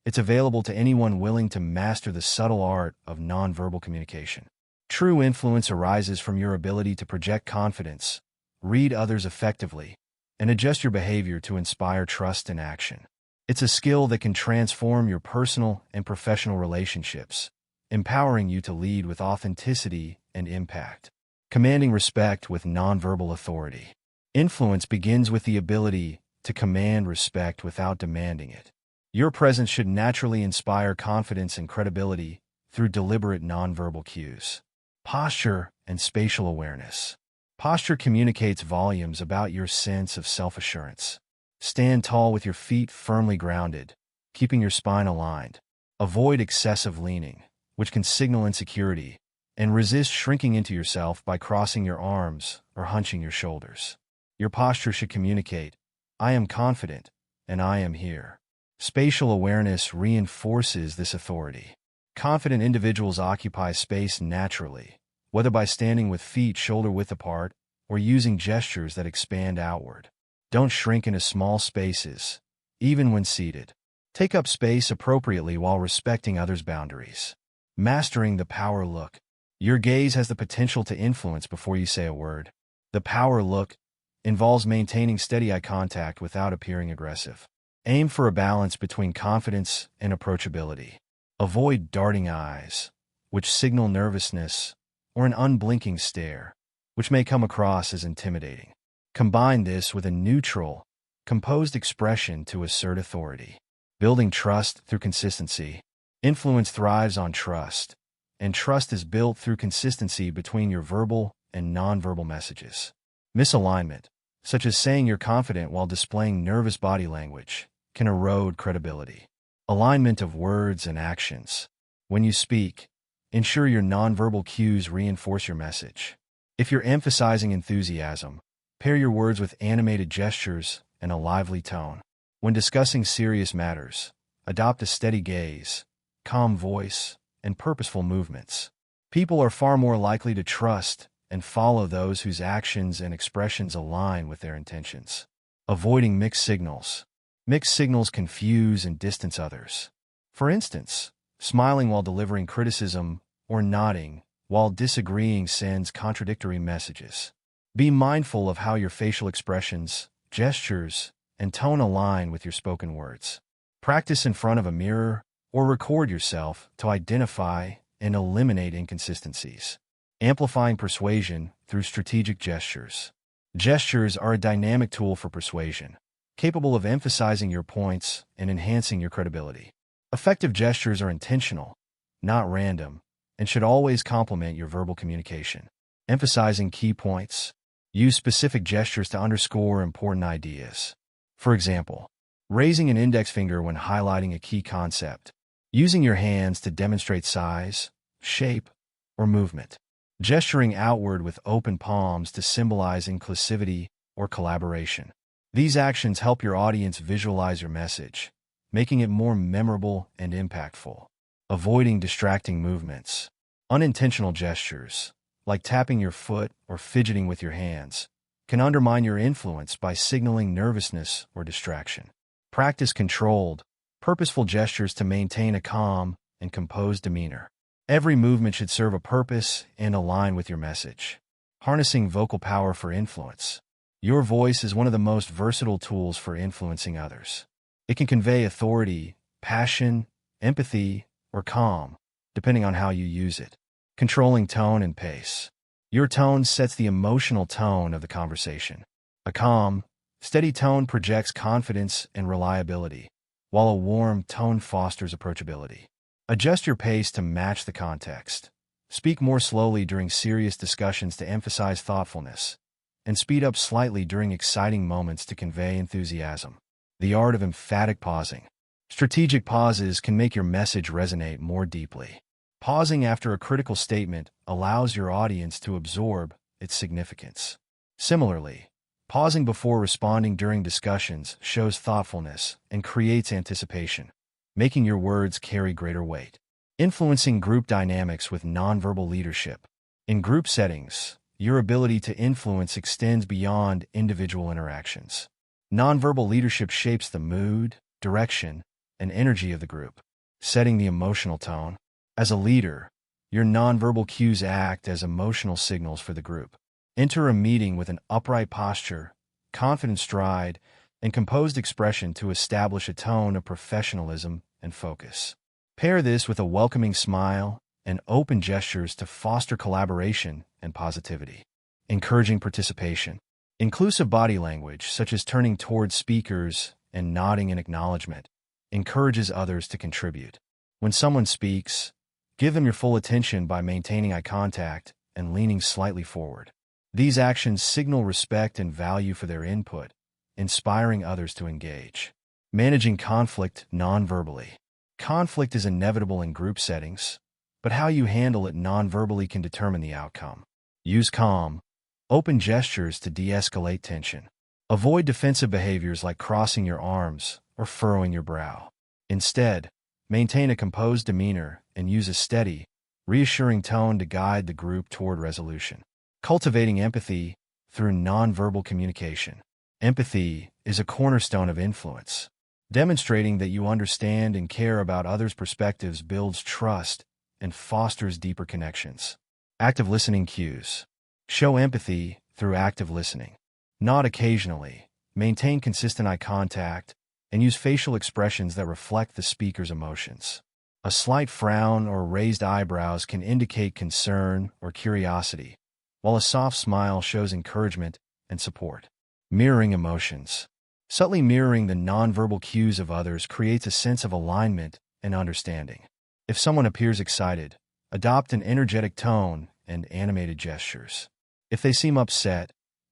It's available to anyone willing to master the subtle art of nonverbal communication. True influence arises from your ability to project confidence, read others effectively, and adjust your behavior to inspire trust and action. It's a skill that can transform your personal and professional relationships, empowering you to lead with authenticity and impact. Commanding respect with nonverbal authority. Influence begins with the ability to command respect without demanding it. Your presence should naturally inspire confidence and credibility through deliberate nonverbal cues. Posture and spatial awareness. Posture communicates volumes about your sense of self-assurance. Stand tall with your feet firmly grounded, keeping your spine aligned. Avoid excessive leaning, which can signal insecurity, and resist shrinking into yourself by crossing your arms or hunching your shoulders. Your posture should communicate, "I am confident," and "I am here." Spatial awareness reinforces this authority. Confident individuals occupy space naturally, whether by standing with feet shoulder-width apart or using gestures that expand outward. Don't shrink into small spaces, even when seated. Take up space appropriately while respecting others' boundaries. Mastering the power look. Your gaze has the potential to influence before you say a word. The power look involves maintaining steady eye contact without appearing aggressive. Aim for a balance between confidence and approachability. Avoid darting eyes, which signal nervousness, or an unblinking stare, which may come across as intimidating. Combine this with a neutral, composed expression to assert authority. Building trust through consistency. Influence thrives on trust, and trust is built through consistency between your verbal and nonverbal messages. Misalignment, such as saying you're confident while displaying nervous body language, can erode credibility. Alignment of words and actions. When you speak, ensure your nonverbal cues reinforce your message. If you're emphasizing enthusiasm, pair your words with animated gestures and a lively tone. When discussing serious matters, adopt a steady gaze, calm voice, and purposeful movements. People are far more likely to trust and follow those whose actions and expressions align with their intentions. Avoiding mixed signals. Mixed signals confuse and distance others. For instance, smiling while delivering criticism or nodding while disagreeing sends contradictory messages. Be mindful of how your facial expressions, gestures, and tone align with your spoken words. Practice in front of a mirror or record yourself to identify and eliminate inconsistencies. Amplifying persuasion through strategic gestures. Gestures are a dynamic tool for persuasion, capable of emphasizing your points and enhancing your credibility. Effective gestures are intentional, not random, and should always complement your verbal communication. Emphasizing key points. Use specific gestures to underscore important ideas. For example, raising an index finger when highlighting a key concept. Using your hands to demonstrate size, shape, or movement. Gesturing outward with open palms to symbolize inclusivity or collaboration. These actions help your audience visualize your message, making it more memorable and impactful. Avoiding distracting movements. Unintentional gestures, like tapping your foot or fidgeting with your hands, can undermine your influence by signaling nervousness or distraction. Practice controlled, purposeful gestures to maintain a calm and composed demeanor. Every movement should serve a purpose and align with your message. Harnessing vocal power for influence. Your voice is one of the most versatile tools for influencing others. It can convey authority, passion, empathy, or calm, depending on how you use it. Controlling tone and pace. Your tone sets the emotional tone of the conversation. A calm, steady tone projects confidence and reliability, while a warm tone fosters approachability. Adjust your pace to match the context. Speak more slowly during serious discussions to emphasize thoughtfulness, and speed up slightly during exciting moments to convey enthusiasm. The art of emphatic pausing. Strategic pauses can make your message resonate more deeply. Pausing after a critical statement allows your audience to absorb its significance. Similarly, pausing before responding during discussions shows thoughtfulness and creates anticipation, making your words carry greater weight. Influencing group dynamics with nonverbal leadership. In group settings, your ability to influence extends beyond individual interactions. Nonverbal leadership shapes the mood, direction, and energy of the group, setting the emotional tone. As a leader, your nonverbal cues act as emotional signals for the group. Enter a meeting with an upright posture, confident stride, and composed expression to establish a tone of professionalism and focus. Pair this with a welcoming smile and open gestures to foster collaboration and positivity. Encouraging participation. Inclusive body language, such as turning towards speakers and nodding in acknowledgement, encourages others to contribute. When someone speaks, give them your full attention by maintaining eye contact and leaning slightly forward. These actions signal respect and value for their input, inspiring others to engage. Managing conflict non-verbally. Conflict is inevitable in group settings, but how you handle it non-verbally can determine the outcome. Use calm, open gestures to de-escalate tension. Avoid defensive behaviors like crossing your arms or furrowing your brow. Instead, Maintain a composed demeanor and use a steady, reassuring tone to guide the group toward resolution. Cultivating empathy through nonverbal communication. Empathy is a cornerstone of influence. Demonstrating that you understand and care about others' perspectives builds trust and fosters deeper connections. Active listening cues. Show empathy through active listening. Nod occasionally, maintain consistent eye contact, and use facial expressions that reflect the speaker's emotions. A slight frown or raised eyebrows can indicate concern or curiosity, while a soft smile shows encouragement and support. Mirroring emotions. Subtly mirroring the nonverbal cues of others creates a sense of alignment and understanding. If someone appears excited, adopt an energetic tone and animated gestures. If they seem upset,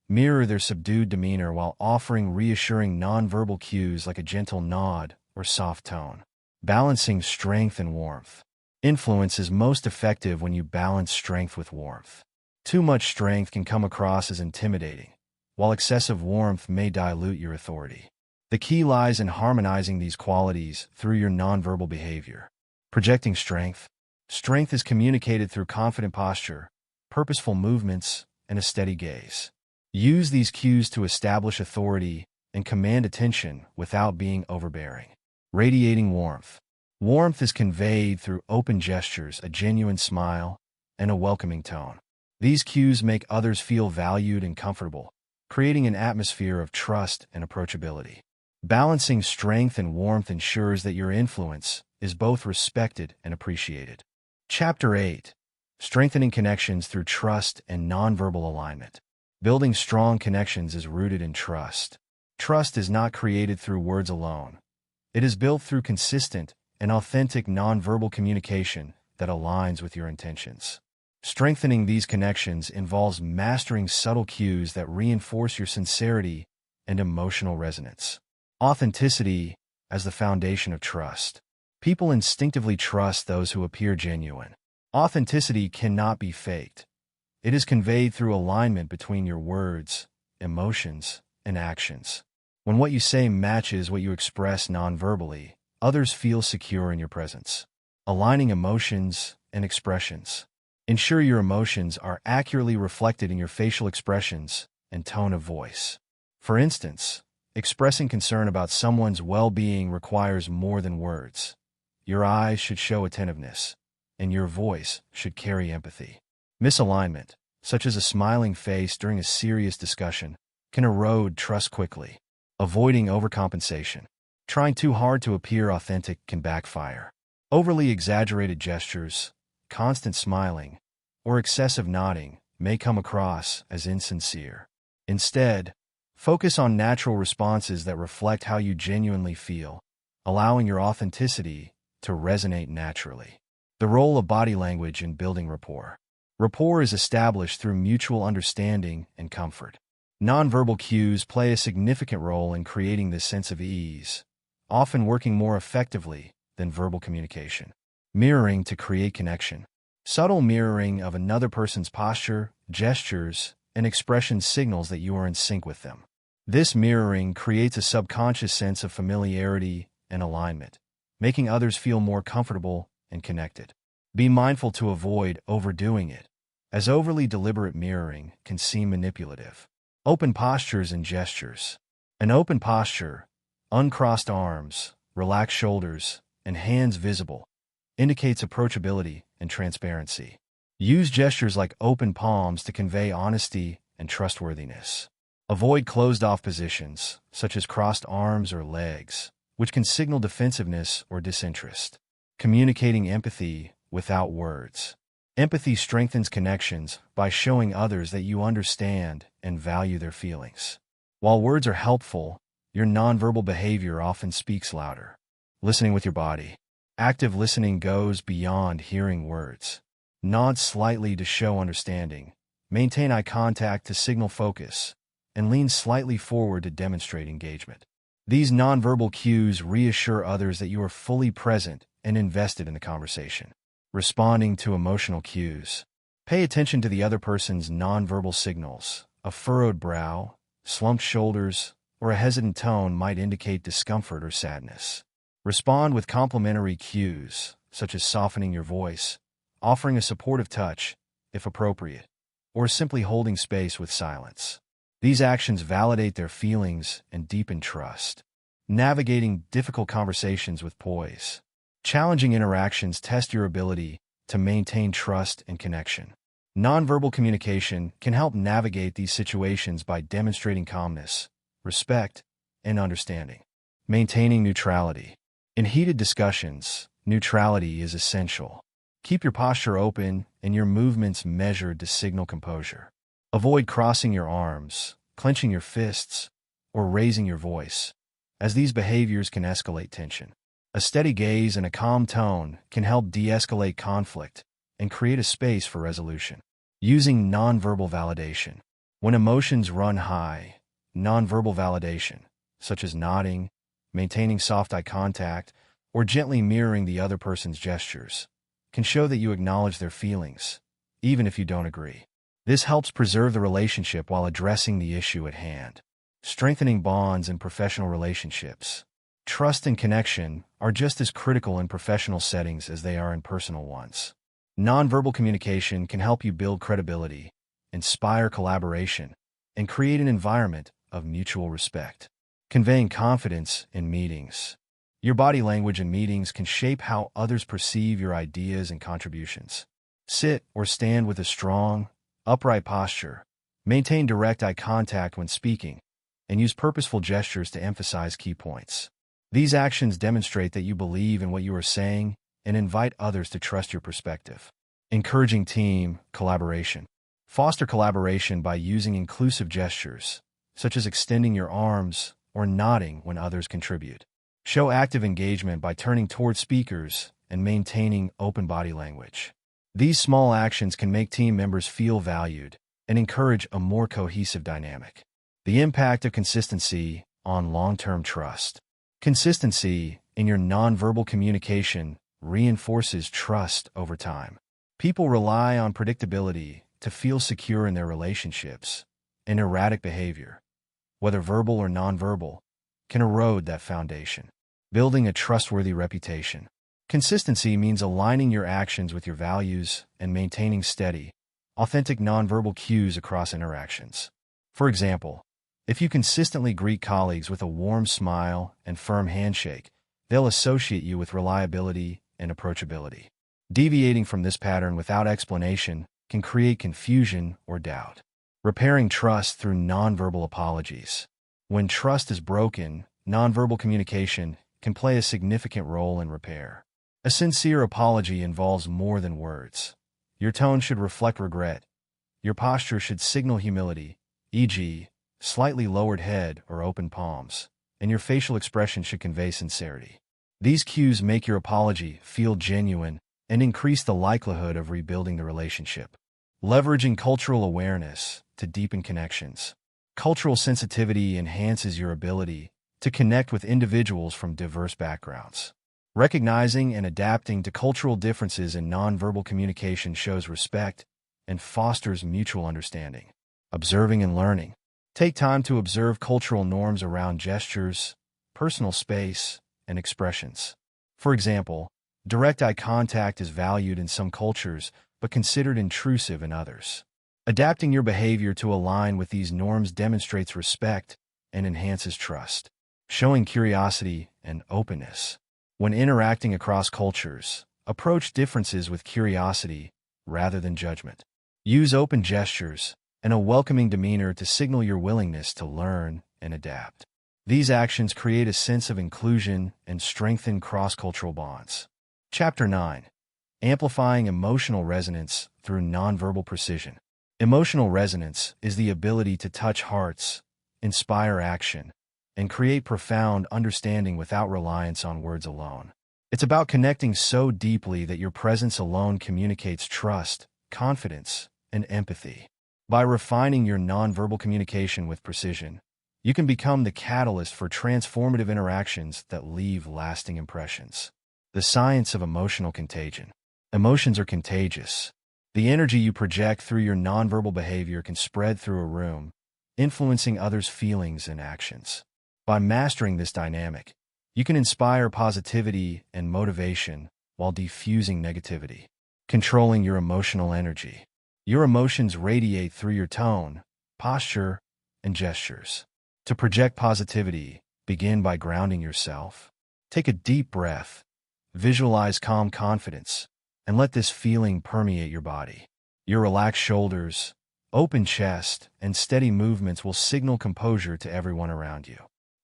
mirror their subdued demeanor while offering reassuring nonverbal cues like a gentle nod or soft tone. Balancing strength and warmth. Influence is most effective when you balance strength with warmth. Too much strength can come across as intimidating, while excessive warmth may dilute your authority. The key lies in harmonizing these qualities through your nonverbal behavior. Projecting strength. Strength is communicated through confident posture, purposeful movements, and a steady gaze. Use these cues to establish authority and command attention without being overbearing. Radiating warmth. Warmth is conveyed through open gestures, a genuine smile, and a welcoming tone. These cues make others feel valued and comfortable, creating an atmosphere of trust and approachability. Balancing strength and warmth ensures that your influence is both respected and appreciated. Chapter 8. Strengthening connections through trust and nonverbal alignment. Building strong connections is rooted in trust. Trust is not created through words alone. It is built through consistent and authentic nonverbal communication that aligns with your intentions. Strengthening these connections involves mastering subtle cues that reinforce your sincerity and emotional resonance. Authenticity as the foundation of trust. People instinctively trust those who appear genuine. Authenticity cannot be faked. It is conveyed through alignment between your words, emotions, and actions. When what you say matches what you express nonverbally, others feel secure in your presence. Aligning emotions and expressions. Ensure your emotions are accurately reflected in your facial expressions and tone of voice. For instance, expressing concern about someone's well-being requires more than words. Your eyes should show attentiveness, and your voice should carry empathy. Misalignment, such as a smiling face during a serious discussion, can erode trust quickly. Avoiding overcompensation. Trying too hard to appear authentic can backfire. Overly exaggerated gestures, constant smiling, or excessive nodding may come across as insincere. Instead, focus on natural responses that reflect how you genuinely feel, allowing your authenticity to resonate naturally. The role of body language in building rapport. Rapport is established through mutual understanding and comfort. Nonverbal cues play a significant role in creating this sense of ease, often working more effectively than verbal communication. Mirroring to create connection. Subtle mirroring of another person's posture, gestures, and expressions signals that you are in sync with them. This mirroring creates a subconscious sense of familiarity and alignment, making others feel more comfortable and connected. Be mindful to avoid overdoing it, as overly deliberate mirroring can seem manipulative. Open postures and gestures. An open posture, uncrossed arms, relaxed shoulders, and hands visible, indicates approachability and transparency. Use gestures like open palms to convey honesty and trustworthiness. Avoid closed-off positions, such as crossed arms or legs, which can signal defensiveness or disinterest. Communicating empathy without words. Empathy strengthens connections by showing others that you understand and value their feelings. While words are helpful, your nonverbal behavior often speaks louder. Listening with your body. Active listening goes beyond hearing words. Nod slightly to show understanding, maintain eye contact to signal focus, and lean slightly forward to demonstrate engagement. These nonverbal cues reassure others that you are fully present and invested in the conversation. Responding to emotional cues. Pay attention to the other person's nonverbal signals. A furrowed brow, slumped shoulders, or a hesitant tone might indicate discomfort or sadness. Respond with complimentary cues, such as softening your voice, offering a supportive touch, if appropriate, or simply holding space with silence. These actions validate their feelings and deepen trust. Navigating difficult conversations with poise. Challenging interactions test your ability to maintain trust and connection. Nonverbal communication can help navigate these situations by demonstrating calmness, respect, and understanding. Maintaining neutrality. In heated discussions, neutrality is essential. Keep your posture open and your movements measured to signal composure. Avoid crossing your arms, clenching your fists, or raising your voice, as these behaviors can escalate tension. A steady gaze and a calm tone can help de-escalate conflict and create a space for resolution. Using nonverbal validation. When emotions run high, nonverbal validation, such as nodding, maintaining soft eye contact, or gently mirroring the other person's gestures, can show that you acknowledge their feelings, even if you don't agree. This helps preserve the relationship while addressing the issue at hand. Strengthening bonds in professional relationships. Trust and connection are just as critical in professional settings as they are in personal ones. Nonverbal communication can help you build credibility, inspire collaboration, and create an environment of mutual respect. Conveying confidence in meetings. Your body language in meetings can shape how others perceive your ideas and contributions. Sit or stand with a strong, upright posture. Maintain direct eye contact when speaking, and use purposeful gestures to emphasize key points. These actions demonstrate that you believe in what you are saying and invite others to trust your perspective. Encouraging team collaboration. Foster collaboration by using inclusive gestures, such as extending your arms or nodding when others contribute. Show active engagement by turning toward speakers and maintaining open body language. These small actions can make team members feel valued and encourage a more cohesive dynamic. The impact of consistency on long-term trust. Consistency in your nonverbal communication reinforces trust over time. People rely on predictability to feel secure in their relationships, and erratic behavior, whether verbal or nonverbal, can erode that foundation. Building a trustworthy reputation. Consistency means aligning your actions with your values and maintaining steady, authentic nonverbal cues across interactions. For example, if you consistently greet colleagues with a warm smile and firm handshake, they'll associate you with reliability and approachability. Deviating from this pattern without explanation can create confusion or doubt. Repairing trust through nonverbal apologies. When trust is broken, nonverbal communication can play a significant role in repair. A sincere apology involves more than words. Your tone should reflect regret. Your posture should signal humility, e.g., slightly lowered head or open palms, and your facial expression should convey sincerity. These cues make your apology feel genuine and increase the likelihood of rebuilding the relationship. Leveraging cultural awareness to deepen connections. Cultural sensitivity enhances your ability to connect with individuals from diverse backgrounds. Recognizing and adapting to cultural differences in nonverbal communication shows respect and fosters mutual understanding. Observing and learning. Take time to observe cultural norms around gestures, personal space, and expressions. For example, direct eye contact is valued in some cultures but considered intrusive in others. Adapting your behavior to align with these norms demonstrates respect and enhances trust. Showing curiosity and openness. When interacting across cultures, approach differences with curiosity rather than judgment. Use open gestures and a welcoming demeanor to signal your willingness to learn and adapt. These actions create a sense of inclusion and strengthen cross-cultural bonds. Chapter 9. Amplifying emotional resonance through nonverbal precision. Emotional resonance is the ability to touch hearts, inspire action, and create profound understanding without reliance on words alone. It's about connecting so deeply that your presence alone communicates trust, confidence, and empathy. By refining your nonverbal communication with precision, you can become the catalyst for transformative interactions that leave lasting impressions. The science of emotional contagion. Emotions are contagious. The energy you project through your nonverbal behavior can spread through a room, influencing others' feelings and actions. By mastering this dynamic, You can inspire positivity and motivation while diffusing negativity, controlling your emotional energy. Your emotions radiate through your tone, posture, and gestures. To project positivity, begin by grounding yourself. Take a deep breath, visualize calm confidence, and let this feeling permeate your body. Your relaxed shoulders, open chest, and steady movements will signal composure to everyone around you.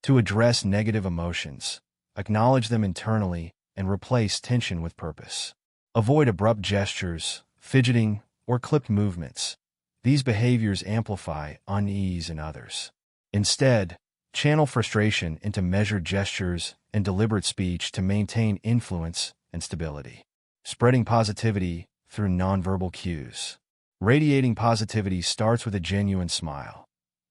To address negative emotions, acknowledge them internally and replace tension with purpose. Avoid abrupt gestures, fidgeting, or clipped movements. These behaviors amplify unease in others. Instead, channel frustration into measured gestures and deliberate speech to maintain influence and stability. Spreading positivity through nonverbal cues. Radiating positivity starts with a genuine smile,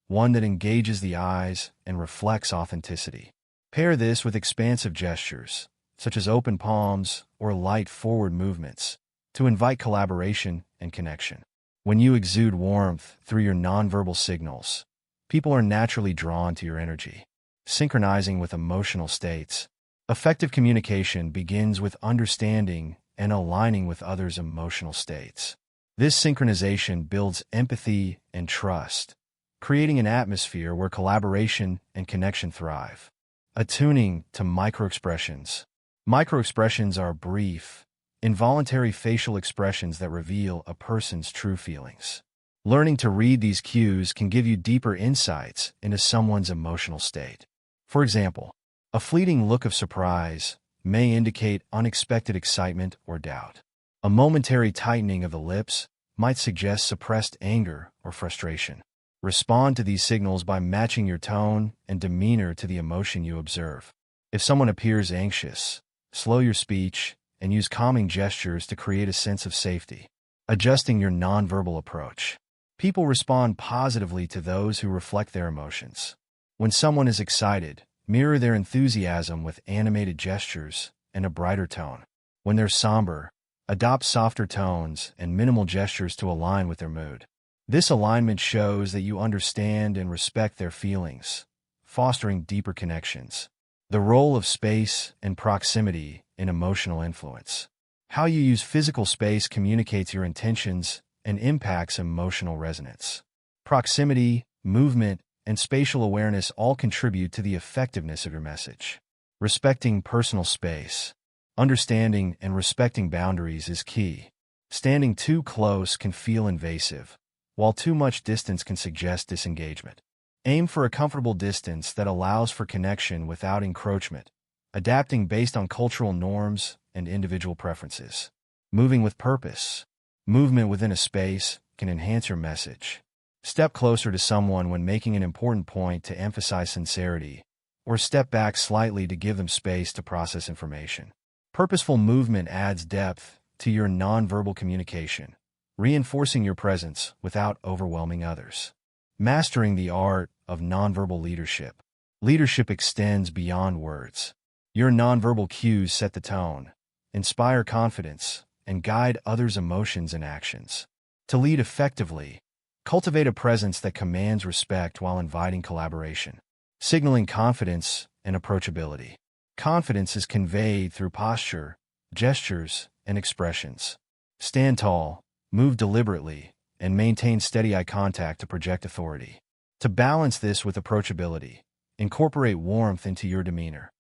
one that engages the eyes and reflects authenticity. Pair this with expansive gestures, such as open palms or light forward movements, to invite collaboration and connection. When you exude warmth through your nonverbal signals, people are naturally drawn to your energy, synchronizing with emotional states. Effective communication begins with understanding and aligning with others' emotional states. This synchronization builds empathy and trust, creating an atmosphere where collaboration and connection thrive. Attuning to microexpressions. Microexpressions are brief, involuntary facial expressions that reveal a person's true feelings. Learning to read these cues can give you deeper insights into someone's emotional state. For example, a fleeting look of surprise may indicate unexpected excitement or doubt. A momentary tightening of the lips might suggest suppressed anger or frustration. Respond to these signals by matching your tone and demeanor to the emotion you observe. If someone appears anxious, slow your speech and use calming gestures to create a sense of safety. Adjusting your nonverbal approach. People respond positively to those who reflect their emotions. When someone is excited, mirror their enthusiasm with animated gestures and a brighter tone. When they're somber, adopt softer tones and minimal gestures to align with their mood. This alignment shows that you understand and respect their feelings, fostering deeper connections. The role of space and proximity in emotional influence. How you use physical space communicates your intentions and impacts emotional resonance. Proximity, movement, and spatial awareness all contribute to the effectiveness of your message. Respecting personal space. Understanding and respecting boundaries is key. Standing too close can feel invasive, while too much distance can suggest disengagement. Aim for a comfortable distance that allows for connection without encroachment, adapting based on cultural norms and individual preferences. Moving with purpose. Movement within a space can enhance your message. Step closer to someone when making an important point to emphasize sincerity, or step back slightly to give them space to process information. Purposeful movement adds depth to your nonverbal communication, reinforcing your presence without overwhelming others. Mastering the art of nonverbal leadership. Leadership extends beyond words. Your nonverbal cues set the tone, inspire confidence, and guide others' emotions and actions. To lead effectively, cultivate a presence that commands respect while inviting collaboration, signaling confidence and approachability. Confidence is conveyed through posture, gestures, and expressions. Stand tall, move deliberately, and maintain steady eye contact to project authority. To balance this with approachability, incorporate warmth into your demeanor.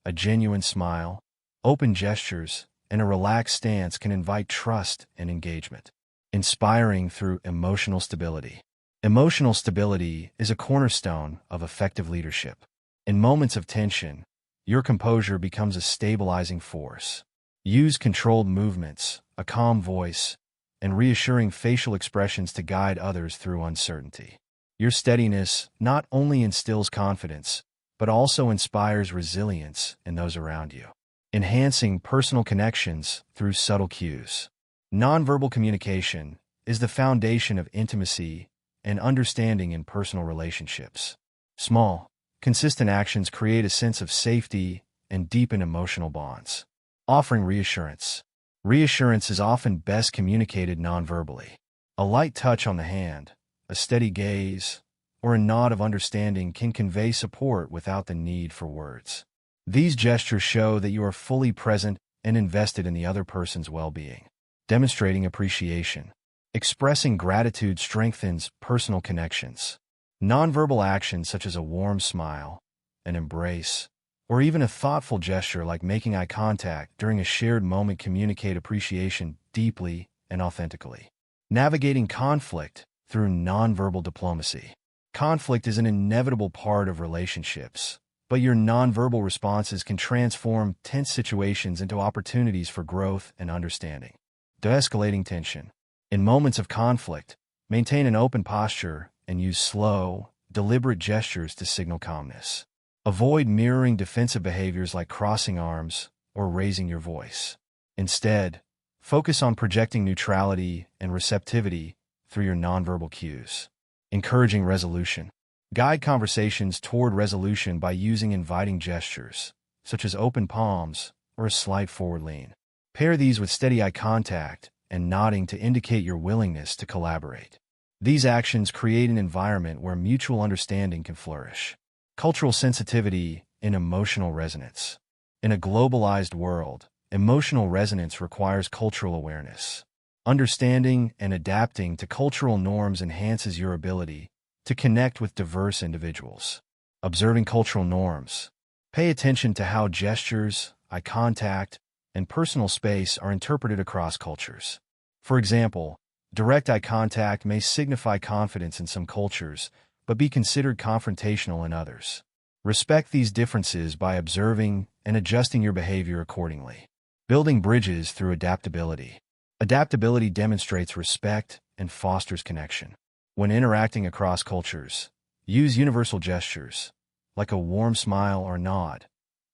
A genuine smile, open gestures, and a relaxed stance can invite trust and engagement. Inspiring through emotional stability. Emotional stability is a cornerstone of effective leadership. In moments of tension, your composure becomes a stabilizing force. Use controlled movements, a calm voice, and reassuring facial expressions to guide others through uncertainty. Your steadiness not only instills confidence, but also inspires resilience in those around you. Enhancing personal connections through subtle cues. Nonverbal communication is the foundation of intimacy and understanding in personal relationships. Small, consistent actions create a sense of safety and deepen emotional bonds. Offering reassurance. Reassurance is often best communicated nonverbally. A light touch on the hand, a steady gaze, or a nod of understanding can convey support without the need for words. These gestures show that you are fully present and invested in the other person's well-being. Demonstrating appreciation. Expressing gratitude strengthens personal connections. Nonverbal actions such as a warm smile, an embrace, or even a thoughtful gesture like making eye contact during a shared moment communicate appreciation deeply and authentically. Navigating conflict through nonverbal diplomacy. Conflict is an inevitable part of relationships, but your nonverbal responses can transform tense situations into opportunities for growth and understanding. De-escalating tension. In moments of conflict, maintain an open posture and use slow, deliberate gestures to signal calmness. Avoid mirroring defensive behaviors like crossing arms or raising your voice. Instead, focus on projecting neutrality and receptivity through your nonverbal cues. Encouraging resolution. Guide conversations toward resolution by using inviting gestures, such as open palms or a slight forward lean. Pair these with steady eye contact and nodding to indicate your willingness to collaborate. These actions create an environment where mutual understanding can flourish. Cultural sensitivity and emotional resonance. In a globalized world, emotional resonance requires cultural awareness. Understanding and adapting to cultural norms enhances your ability to connect with diverse individuals. Observing cultural norms. Pay attention to how gestures, eye contact, and personal space are interpreted across cultures. For example, direct eye contact may signify confidence in some cultures, but be considered confrontational in others. Respect these differences by observing and adjusting your behavior accordingly. Building bridges through adaptability. Adaptability demonstrates respect and fosters connection. When interacting across cultures, use universal gestures, like a warm smile or nod,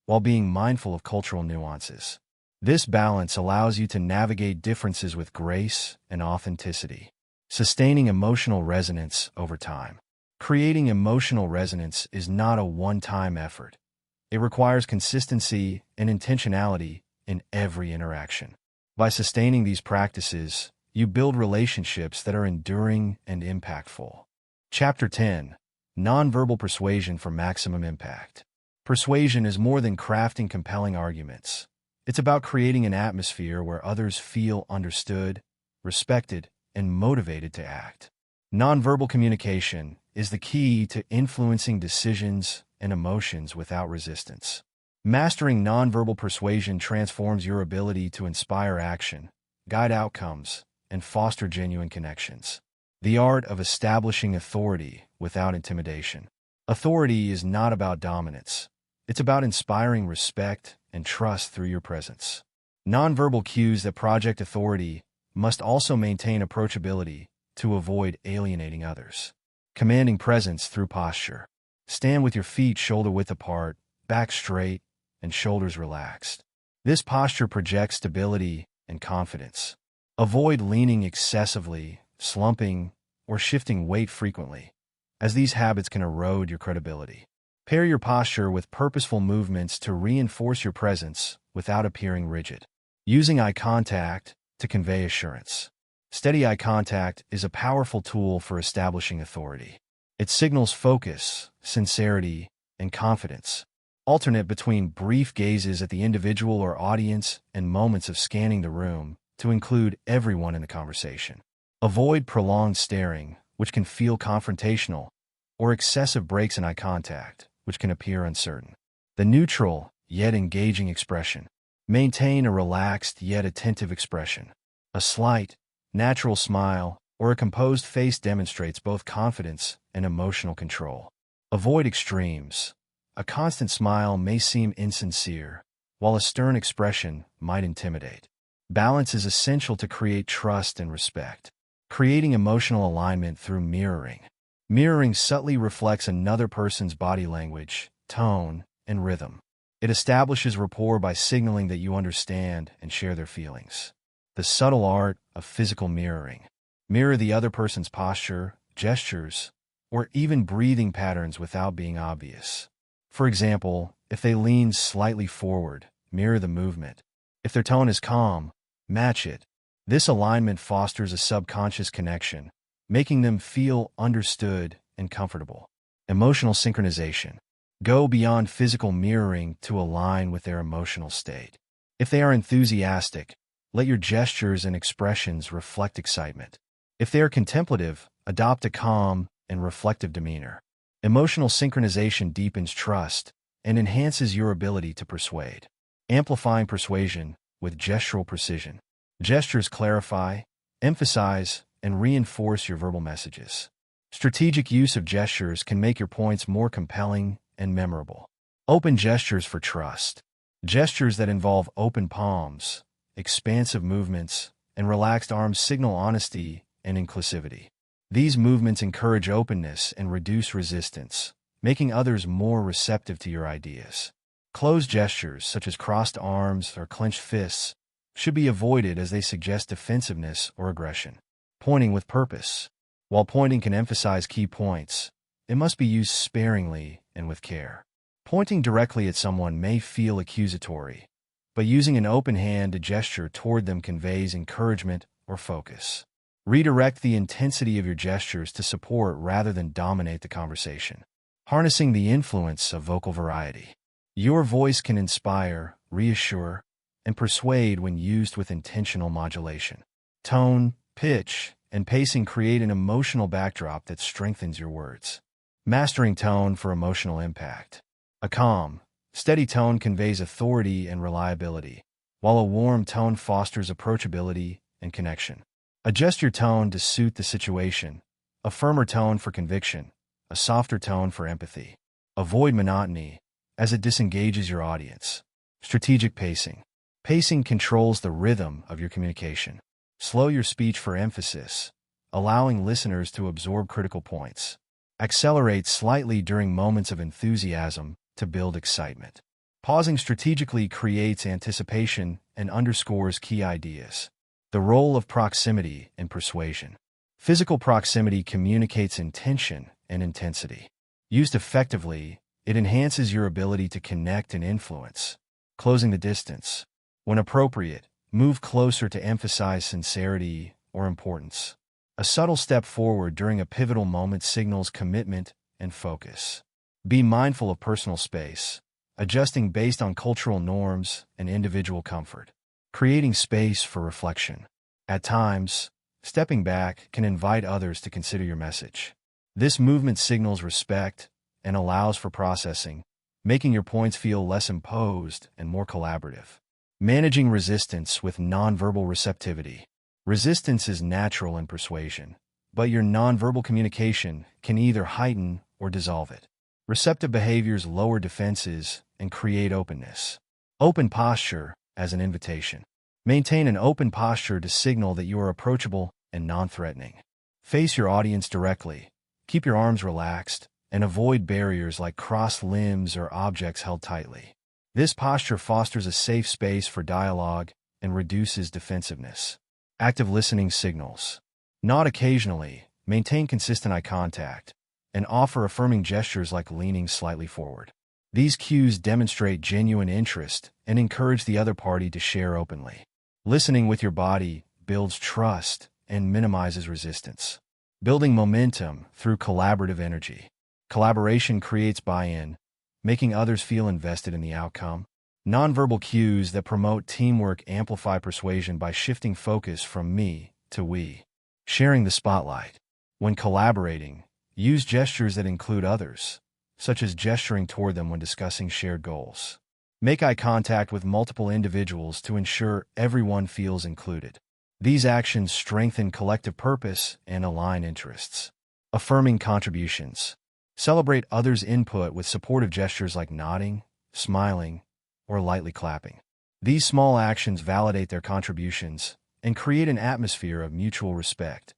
while being mindful of cultural nuances. This balance allows you to navigate differences with grace and authenticity. Sustaining emotional resonance over time. Creating emotional resonance is not a one-time effort. It requires consistency and intentionality in every interaction. By sustaining these practices, you build relationships that are enduring and impactful. Chapter 10. Nonverbal Persuasion for Maximum Impact. Persuasion is more than crafting compelling arguments. It's about creating an atmosphere where others feel understood, respected, and motivated to act. Nonverbal communication is the key to influencing decisions and emotions without resistance. Mastering nonverbal persuasion transforms your ability to inspire action, guide outcomes, and foster genuine connections. The art of establishing authority without intimidation. Authority is not about dominance. It's about inspiring respect and trust through your presence. Nonverbal cues that project authority must also maintain approachability to avoid alienating others. Commanding presence through posture. Stand with your feet shoulder-width apart, back straight, and shoulders relaxed. This posture projects stability and confidence. Avoid leaning excessively, slumping, or shifting weight frequently, as these habits can erode your credibility. Pair your posture with purposeful movements to reinforce your presence without appearing rigid. Using eye contact to convey assurance. Steady eye contact is a powerful tool for establishing authority. It signals focus, sincerity, and confidence. Alternate between brief gazes at the individual or audience and moments of scanning the room to include everyone in the conversation. Avoid prolonged staring, which can feel confrontational, or excessive breaks in eye contact, which can appear uncertain. The neutral, yet engaging expression. Maintain a relaxed yet attentive expression. A slight, natural smile or a composed face demonstrates both confidence and emotional control. Avoid extremes. A constant smile may seem insincere, while a stern expression might intimidate. Balance is essential to create trust and respect. Creating emotional alignment through mirroring. Mirroring subtly reflects another person's body language, tone, and rhythm. It establishes rapport by signaling that you understand and share their feelings. The subtle art of physical mirroring. Mirror the other person's posture, gestures, or even breathing patterns without being obvious. For example, if they lean slightly forward, mirror the movement. If their tone is calm, match it. This alignment fosters a subconscious connection, making them feel understood and comfortable. Emotional synchronization. Go beyond physical mirroring to align with their emotional state. If they are enthusiastic, let your gestures and expressions reflect excitement. If they are contemplative, adopt a calm and reflective demeanor. Emotional synchronization deepens trust and enhances your ability to persuade. Amplifying persuasion with gestural precision. Gestures clarify, emphasize, and reinforce your verbal messages. Strategic use of gestures can make your points more compelling and memorable. Open gestures for trust. Gestures that involve open palms, expansive movements, and relaxed arms signal honesty and inclusivity. These movements encourage openness and reduce resistance, making others more receptive to your ideas. Closed gestures, such as crossed arms or clenched fists, should be avoided as they suggest defensiveness or aggression. Pointing with purpose. While pointing can emphasize key points, it must be used sparingly and with care. Pointing directly at someone may feel accusatory, but using an open hand to gesture toward them conveys encouragement or focus. Redirect the intensity of your gestures to support rather than dominate the conversation. Harnessing the influence of vocal variety. Your voice can inspire, reassure, and persuade when used with intentional modulation. Tone, pitch, and pacing create an emotional backdrop that strengthens your words. Mastering tone for emotional impact. A calm, steady tone conveys authority and reliability, while a warm tone fosters approachability and connection. Adjust your tone to suit the situation. A firmer tone for conviction, a softer tone for empathy. Avoid monotony, as it disengages your audience. Strategic pacing. Pacing controls the rhythm of your communication. Slow your speech for emphasis, allowing listeners to absorb critical points. Accelerate slightly during moments of enthusiasm to build excitement. Pausing strategically creates anticipation and underscores key ideas. The role of proximity in persuasion. Physical proximity communicates intention and intensity. Used effectively, it enhances your ability to connect and influence. Closing the distance. When appropriate, move closer to emphasize sincerity or importance. A subtle step forward during a pivotal moment signals commitment and focus. Be mindful of personal space, adjusting based on cultural norms and individual comfort. Creating space for reflection. At times, stepping back can invite others to consider your message. This movement signals respect and allows for processing, making your points feel less imposed and more collaborative. Managing resistance with nonverbal receptivity. Resistance is natural in persuasion, but your nonverbal communication can either heighten or dissolve it. Receptive behaviors lower defenses and create openness. Open posture as an invitation. Maintain an open posture to signal that you are approachable and non-threatening. Face your audience directly. Keep your arms relaxed and avoid barriers like crossed limbs or objects held tightly. This posture fosters a safe space for dialogue and reduces defensiveness. Active listening signals. Nod occasionally, maintain consistent eye contact, and offer affirming gestures like leaning slightly forward. These cues demonstrate genuine interest and encourage the other party to share openly. Listening with your body builds trust and minimizes resistance. Building momentum through collaborative energy. Collaboration creates buy-in, making others feel invested in the outcome. Nonverbal cues that promote teamwork amplify persuasion by shifting focus from me to we. Sharing the spotlight. When collaborating, use gestures that include others, such as gesturing toward them when discussing shared goals. Make eye contact with multiple individuals to ensure everyone feels included. These actions strengthen collective purpose and align interests. Affirming contributions. Celebrate others' input with supportive gestures like nodding, smiling, or lightly clapping. These small actions validate their contributions and create an atmosphere of mutual respect,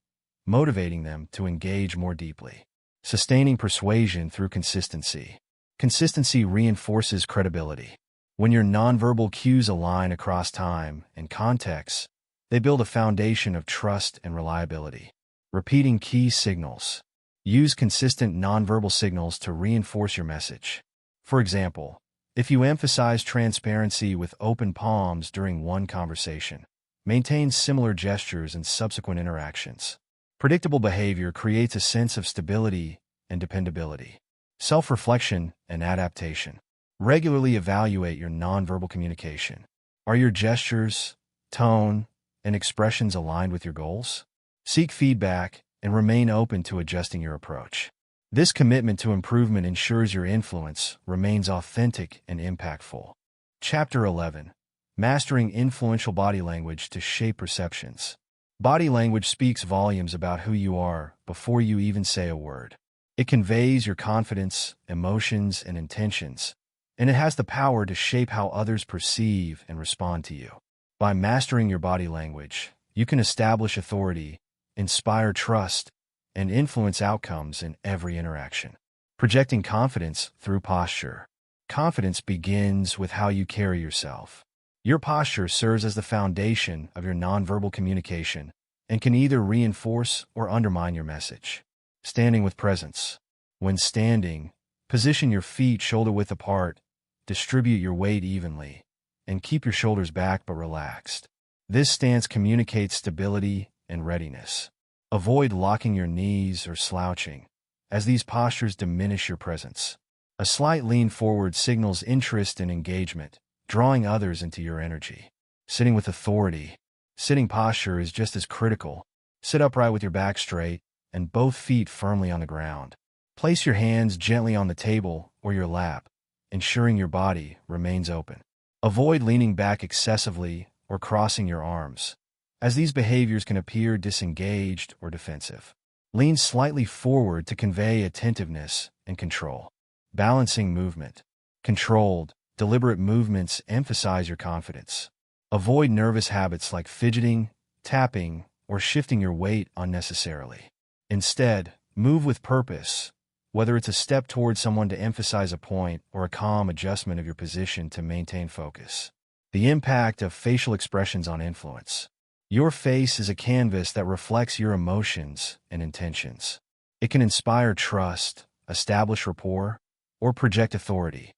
motivating them to engage more deeply. Sustaining persuasion through consistency. Consistency reinforces credibility. When your nonverbal cues align across time and contexts, they build a foundation of trust and reliability. Repeating key signals. Use consistent nonverbal signals to reinforce your message. For example, if you emphasize transparency with open palms during one conversation, maintain similar gestures in subsequent interactions. Predictable behavior creates a sense of stability and dependability. Self-reflection and adaptation. Regularly evaluate your nonverbal communication. Are your gestures, tone, and expressions aligned with your goals? Seek feedback and remain open to adjusting your approach. This commitment to improvement ensures your influence remains authentic and impactful. Chapter 11. Mastering influential body language to shape perceptions. Body language speaks volumes about who you are before you even say a word. It conveys your confidence, emotions, and intentions, and it has the power to shape how others perceive and respond to you. By mastering your body language, you can establish authority, inspire trust, and influence outcomes in every interaction. Projecting confidence through posture. Confidence begins with how you carry yourself. Your posture serves as the foundation of your nonverbal communication and can either reinforce or undermine your message. Standing with presence. When standing, position your feet shoulder-width apart, distribute your weight evenly, and keep your shoulders back but relaxed. This stance communicates stability and readiness. Avoid locking your knees or slouching, as these postures diminish your presence. A slight lean forward signals interest and engagement, drawing others into your energy. Sitting with authority. Sitting posture is just as critical. Sit upright with your back straight and both feet firmly on the ground. Place your hands gently on the table or your lap, ensuring your body remains open. Avoid leaning back excessively or crossing your arms, as these behaviors can appear disengaged or defensive. Lean slightly forward to convey attentiveness and control. Balancing movement. Controlled, deliberate movements emphasize your confidence. Avoid nervous habits like fidgeting, tapping, or shifting your weight unnecessarily. Instead, move with purpose, whether it's a step towards someone to emphasize a point or a calm adjustment of your position to maintain focus. The impact of facial expressions on influence. Your face is a canvas that reflects your emotions and intentions. It can inspire trust, establish rapport, or project authority,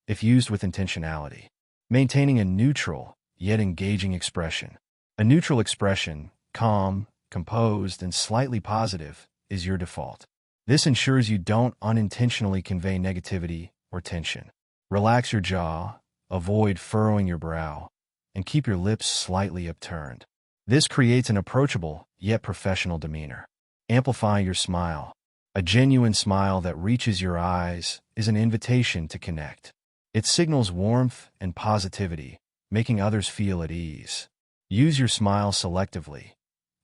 if used with intentionality. Maintaining a neutral, yet engaging expression. A neutral expression, calm, composed, and slightly positive, is your default. This ensures you don't unintentionally convey negativity or tension. Relax your jaw, avoid furrowing your brow, and keep your lips slightly upturned. This creates an approachable, yet professional demeanor. Amplifying your smile. A genuine smile that reaches your eyes is an invitation to connect. It signals warmth and positivity, making others feel at ease. Use your smile selectively.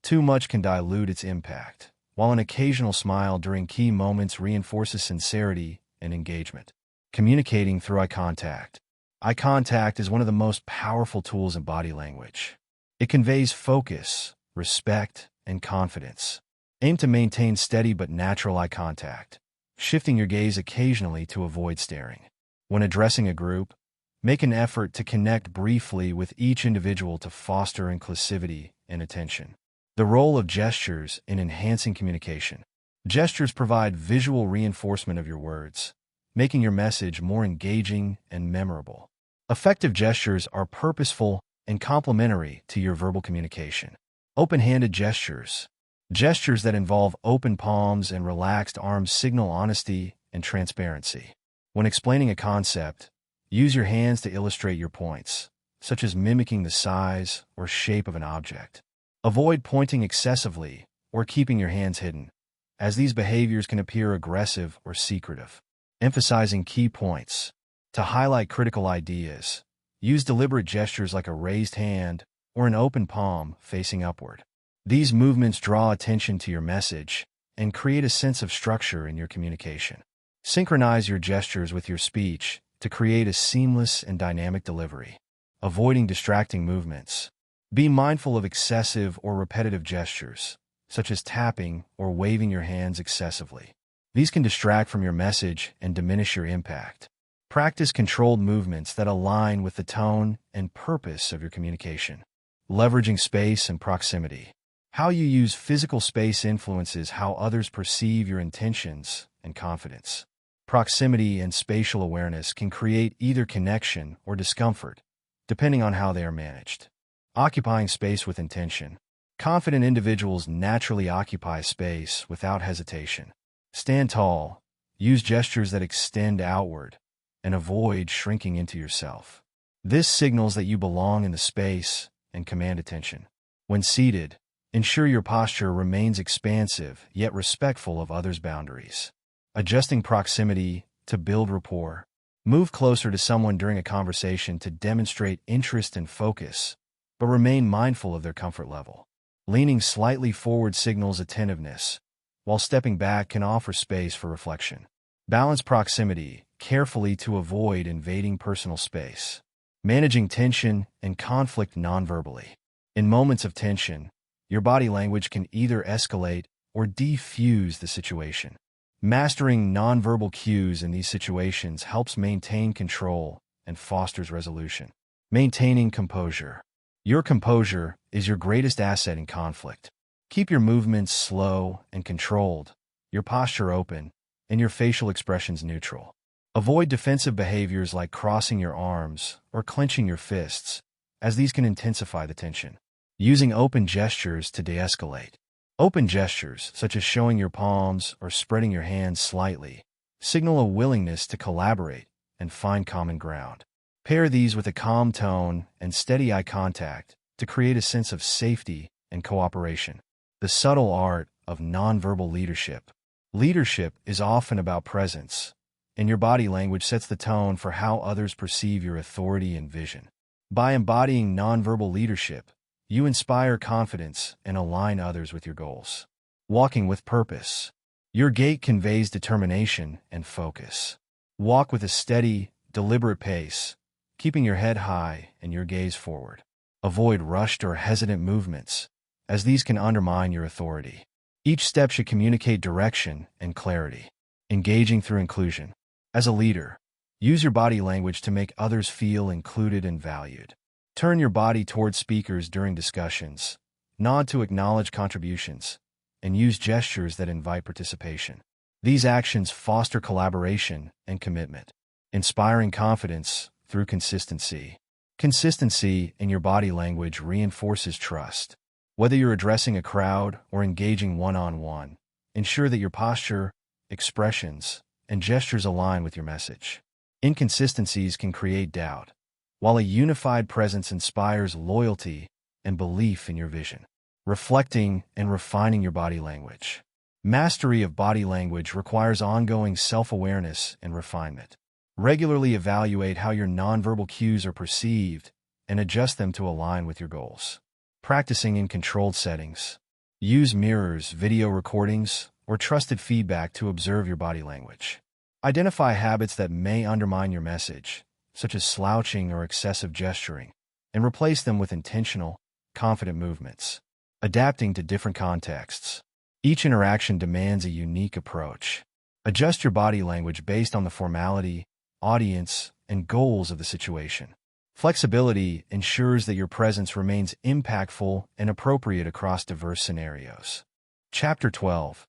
Too much can dilute its impact, while an occasional smile during key moments reinforces sincerity and engagement. Communicating through eye contact. Eye contact is one of the most powerful tools in body language. It conveys focus, respect, and confidence. Aim to maintain steady but natural eye contact, shifting your gaze occasionally to avoid staring. When addressing a group, make an effort to connect briefly with each individual to foster inclusivity and attention. The role of gestures in enhancing communication. Gestures provide visual reinforcement of your words, making your message more engaging and memorable. Effective gestures are purposeful and complementary to your verbal communication. Open-handed gestures. Gestures that involve open palms and relaxed arms signal honesty and transparency. When explaining a concept, use your hands to illustrate your points, such as mimicking the size or shape of an object. Avoid pointing excessively or keeping your hands hidden, as these behaviors can appear aggressive or secretive. Emphasizing key points. To highlight critical ideas, use deliberate gestures like a raised hand or an open palm facing upward. These movements draw attention to your message and create a sense of structure in your communication. Synchronize your gestures with your speech to create a seamless and dynamic delivery. Avoiding distracting movements. Be mindful of excessive or repetitive gestures, such as tapping or waving your hands excessively. These can distract from your message and diminish your impact. Practice controlled movements that align with the tone and purpose of your communication. Leveraging space and proximity. How you use physical space influences how others perceive your intentions and confidence. Proximity and spatial awareness can create either connection or discomfort, depending on how they are managed. Occupying space with intention. Confident individuals naturally occupy space without hesitation. Stand tall, Use gestures that extend outward and avoid shrinking into yourself. This signals that you belong in the space and command attention. When seated, ensure your posture remains expansive yet respectful of others' boundaries. Adjusting proximity to build rapport. Move closer to someone during a conversation to demonstrate interest and focus, but remain mindful of their comfort level. Leaning slightly forward signals attentiveness, while stepping back can offer space for reflection. Balance proximity carefully to avoid invading personal space. Managing tension and conflict nonverbally. In moments of tension, your body language can either escalate or defuse the situation. Mastering nonverbal cues in these situations helps maintain control and fosters resolution. Maintaining composure. Your composure is your greatest asset in conflict. Keep your movements slow and controlled, your posture open, and your facial expressions neutral. Avoid defensive behaviors like crossing your arms or clenching your fists, as these can intensify the tension. Using open gestures to de-escalate. Open gestures, such as showing your palms or spreading your hands slightly, signal a willingness to collaborate and find common ground. Pair these with a calm tone and steady eye contact to create a sense of safety and cooperation. The subtle art of nonverbal leadership. Leadership is often about presence, and your body language sets the tone for how others perceive your authority and vision. By embodying nonverbal leadership, you inspire confidence and align others with your goals. Walking with purpose. Your gait conveys determination and focus. Walk with a steady, deliberate pace, keeping your head high and your gaze forward. Avoid rushed or hesitant movements, as these can undermine your authority. Each step should communicate direction and clarity. Engaging through inclusion. As a leader, use your body language to make others feel included and valued. Turn your body towards speakers during discussions, nod to acknowledge contributions, and use gestures that invite participation. These actions foster collaboration and commitment. Inspiring confidence through consistency. Consistency in your body language reinforces trust. Whether you're addressing a crowd or engaging one-on-one, ensure that your posture, expressions, and gestures align with your message. Inconsistencies can create doubt, while a unified presence inspires loyalty and belief in your vision. Reflecting and refining your body language. Mastery of body language requires ongoing self-awareness and refinement. Regularly evaluate how your nonverbal cues are perceived and adjust them to align with your goals. Practicing in controlled settings. Use mirrors, video recordings, or trusted feedback to observe your body language. Identify habits that may undermine your message, such as slouching or excessive gesturing, and replace them with intentional, confident movements. Adapting to different contexts. Each interaction demands a unique approach. Adjust your body language based on the formality, audience, and goals of the situation. Flexibility ensures that your presence remains impactful and appropriate across diverse scenarios. Chapter 12.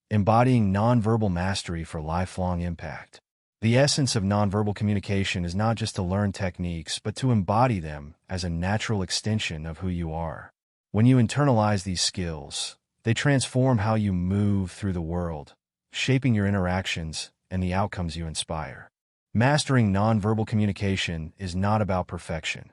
Embodying Nonverbal Mastery for Lifelong Impact. The essence of nonverbal communication is not just to learn techniques, but to embody them as a natural extension of who you are. When you internalize these skills, they transform how you move through the world, shaping your interactions and the outcomes you inspire. Mastering nonverbal communication is not about perfection.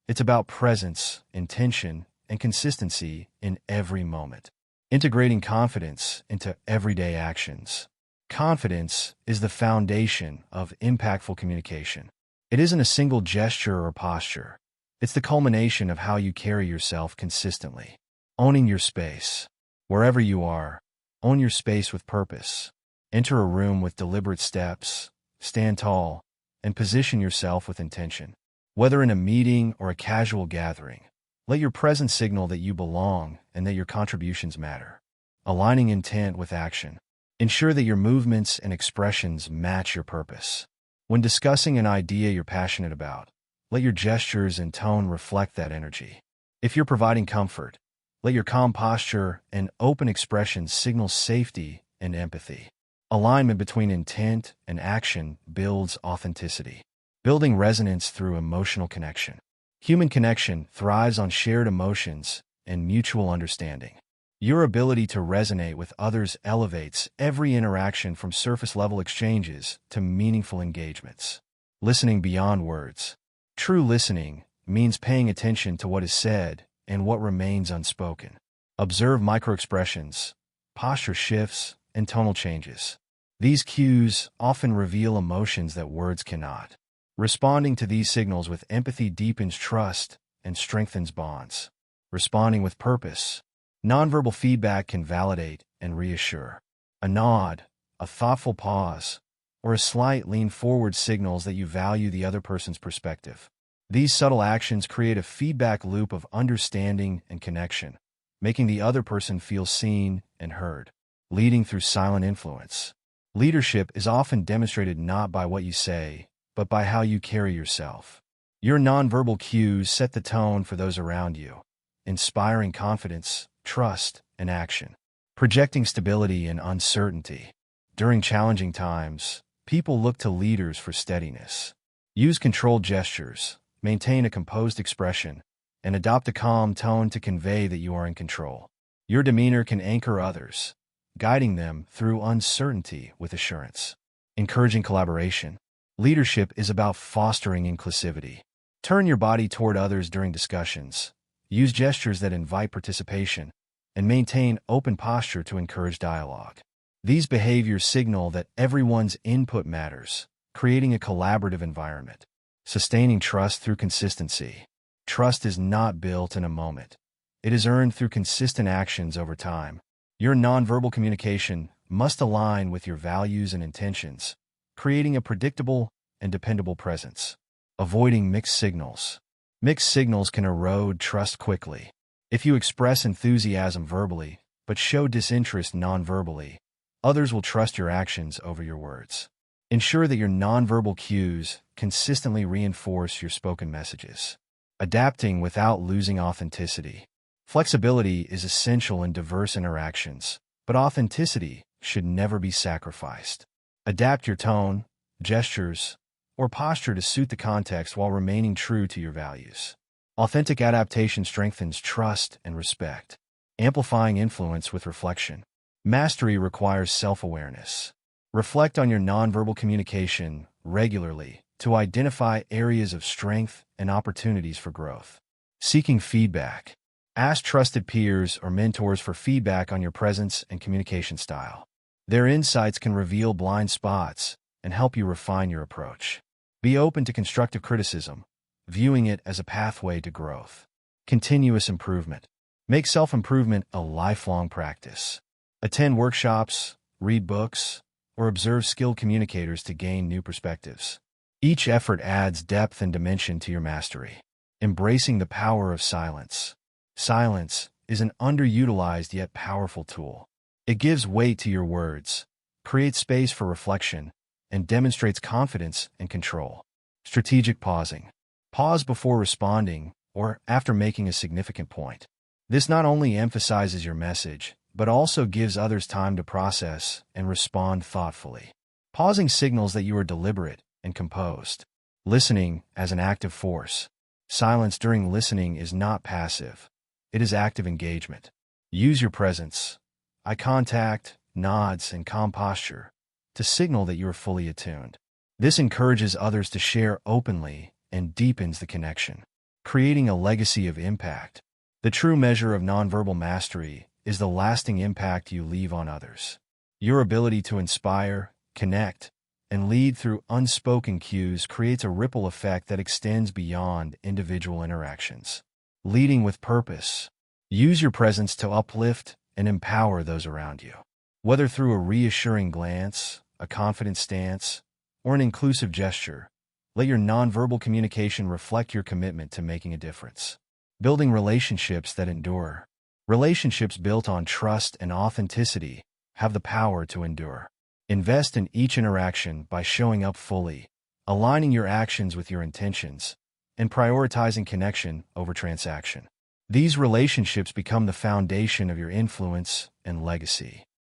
It's about presence, intention, and consistency in every moment. Integrating confidence into everyday actions. Confidence is the foundation of impactful communication. It isn't a single gesture or posture. It's the culmination of how you carry yourself consistently. Owning your space. Wherever you are, own your space with purpose. Enter a room with deliberate steps, stand tall, and position yourself with intention. Whether in a meeting or a casual gathering, let your presence signal that you belong and that your contributions matter. Aligning intent with action. Ensure that your movements and expressions match your purpose. When discussing an idea you're passionate about, let your gestures and tone reflect that energy. If you're providing comfort, let your calm posture and open expressions signal safety and empathy. Alignment between intent and action builds authenticity. Building resonance through emotional connection. Human connection thrives on shared emotions and mutual understanding. Your ability to resonate with others elevates every interaction from surface-level exchanges to meaningful engagements. Listening beyond words. True listening means paying attention to what is said and what remains unspoken. Observe microexpressions, posture shifts, and tonal changes. These cues often reveal emotions that words cannot. Responding to these signals with empathy deepens trust and strengthens bonds. Responding with purpose. Nonverbal feedback can validate and reassure. A nod, a thoughtful pause, or a slight lean forward signals that you value the other person's perspective. These subtle actions create a feedback loop of understanding and connection, making the other person feel seen and heard. Leading through silent influence. Leadership is often demonstrated not by what you say, but by how you carry yourself. Your nonverbal cues set the tone for those around you, inspiring confidence, trust, and action. Projecting stability and uncertainty. During challenging times, people look to leaders for steadiness. Use controlled gestures, maintain a composed expression, and adopt a calm tone to convey that you are in control. Your demeanor can anchor others, guiding them through uncertainty with assurance. Encouraging collaboration. Leadership is about fostering inclusivity. Turn your body toward others during discussions. Use gestures that invite participation, and maintain open posture to encourage dialogue. These behaviors signal that everyone's input matters, creating a collaborative environment. Sustaining trust through consistency. Trust is not built in a moment. It is earned through consistent actions over time. Your nonverbal communication must align with your values and intentions, creating a predictable and dependable presence. Avoiding mixed signals. Mixed signals can erode trust quickly. If you express enthusiasm verbally, but show disinterest nonverbally, others will trust your actions over your words. Ensure that your nonverbal cues consistently reinforce your spoken messages. Adapting without losing authenticity. Flexibility is essential in diverse interactions, but authenticity should never be sacrificed. Adapt your tone, gestures, or posture to suit the context while remaining true to your values. Authentic adaptation strengthens trust and respect. Amplifying influence with reflection. Mastery requires self-awareness. Reflect on your nonverbal communication regularly to identify areas of strength and opportunities for growth. Seeking feedback. Ask trusted peers or mentors for feedback on your presence and communication style. Their insights can reveal blind spots and help you refine your approach. Be open to constructive criticism, viewing it as a pathway to growth. Continuous improvement. Make self-improvement a lifelong practice. Attend workshops, read books, or observe skilled communicators to gain new perspectives. Each effort adds depth and dimension to your mastery. Embracing the power of silence. Silence is an underutilized yet powerful tool. It gives weight to your words, creates space for reflection, and demonstrates confidence and control. Strategic pausing. Pause before responding or after making a significant point. This not only emphasizes your message, but also gives others time to process and respond thoughtfully. Pausing signals that you are deliberate and composed. Listening as an active force. Silence during listening is not passive. It is active engagement. Use your presence, eye contact, nods, and calm posture to signal that you are fully attuned. This encourages others to share openly and deepens the connection, creating a legacy of impact. The true measure of nonverbal mastery is the lasting impact you leave on others. Your ability to inspire, connect, and lead through unspoken cues creates a ripple effect that extends beyond individual interactions. Leading with purpose. Use your presence to uplift and empower those around you. Whether through a reassuring glance, a confident stance, or an inclusive gesture, let your nonverbal communication reflect your commitment to making a difference. Building relationships that endure. Relationships built on trust and authenticity have the power to endure. Invest in each interaction by showing up fully, aligning your actions with your intentions, and prioritizing connection over transaction. These relationships become the foundation of your influence and legacy.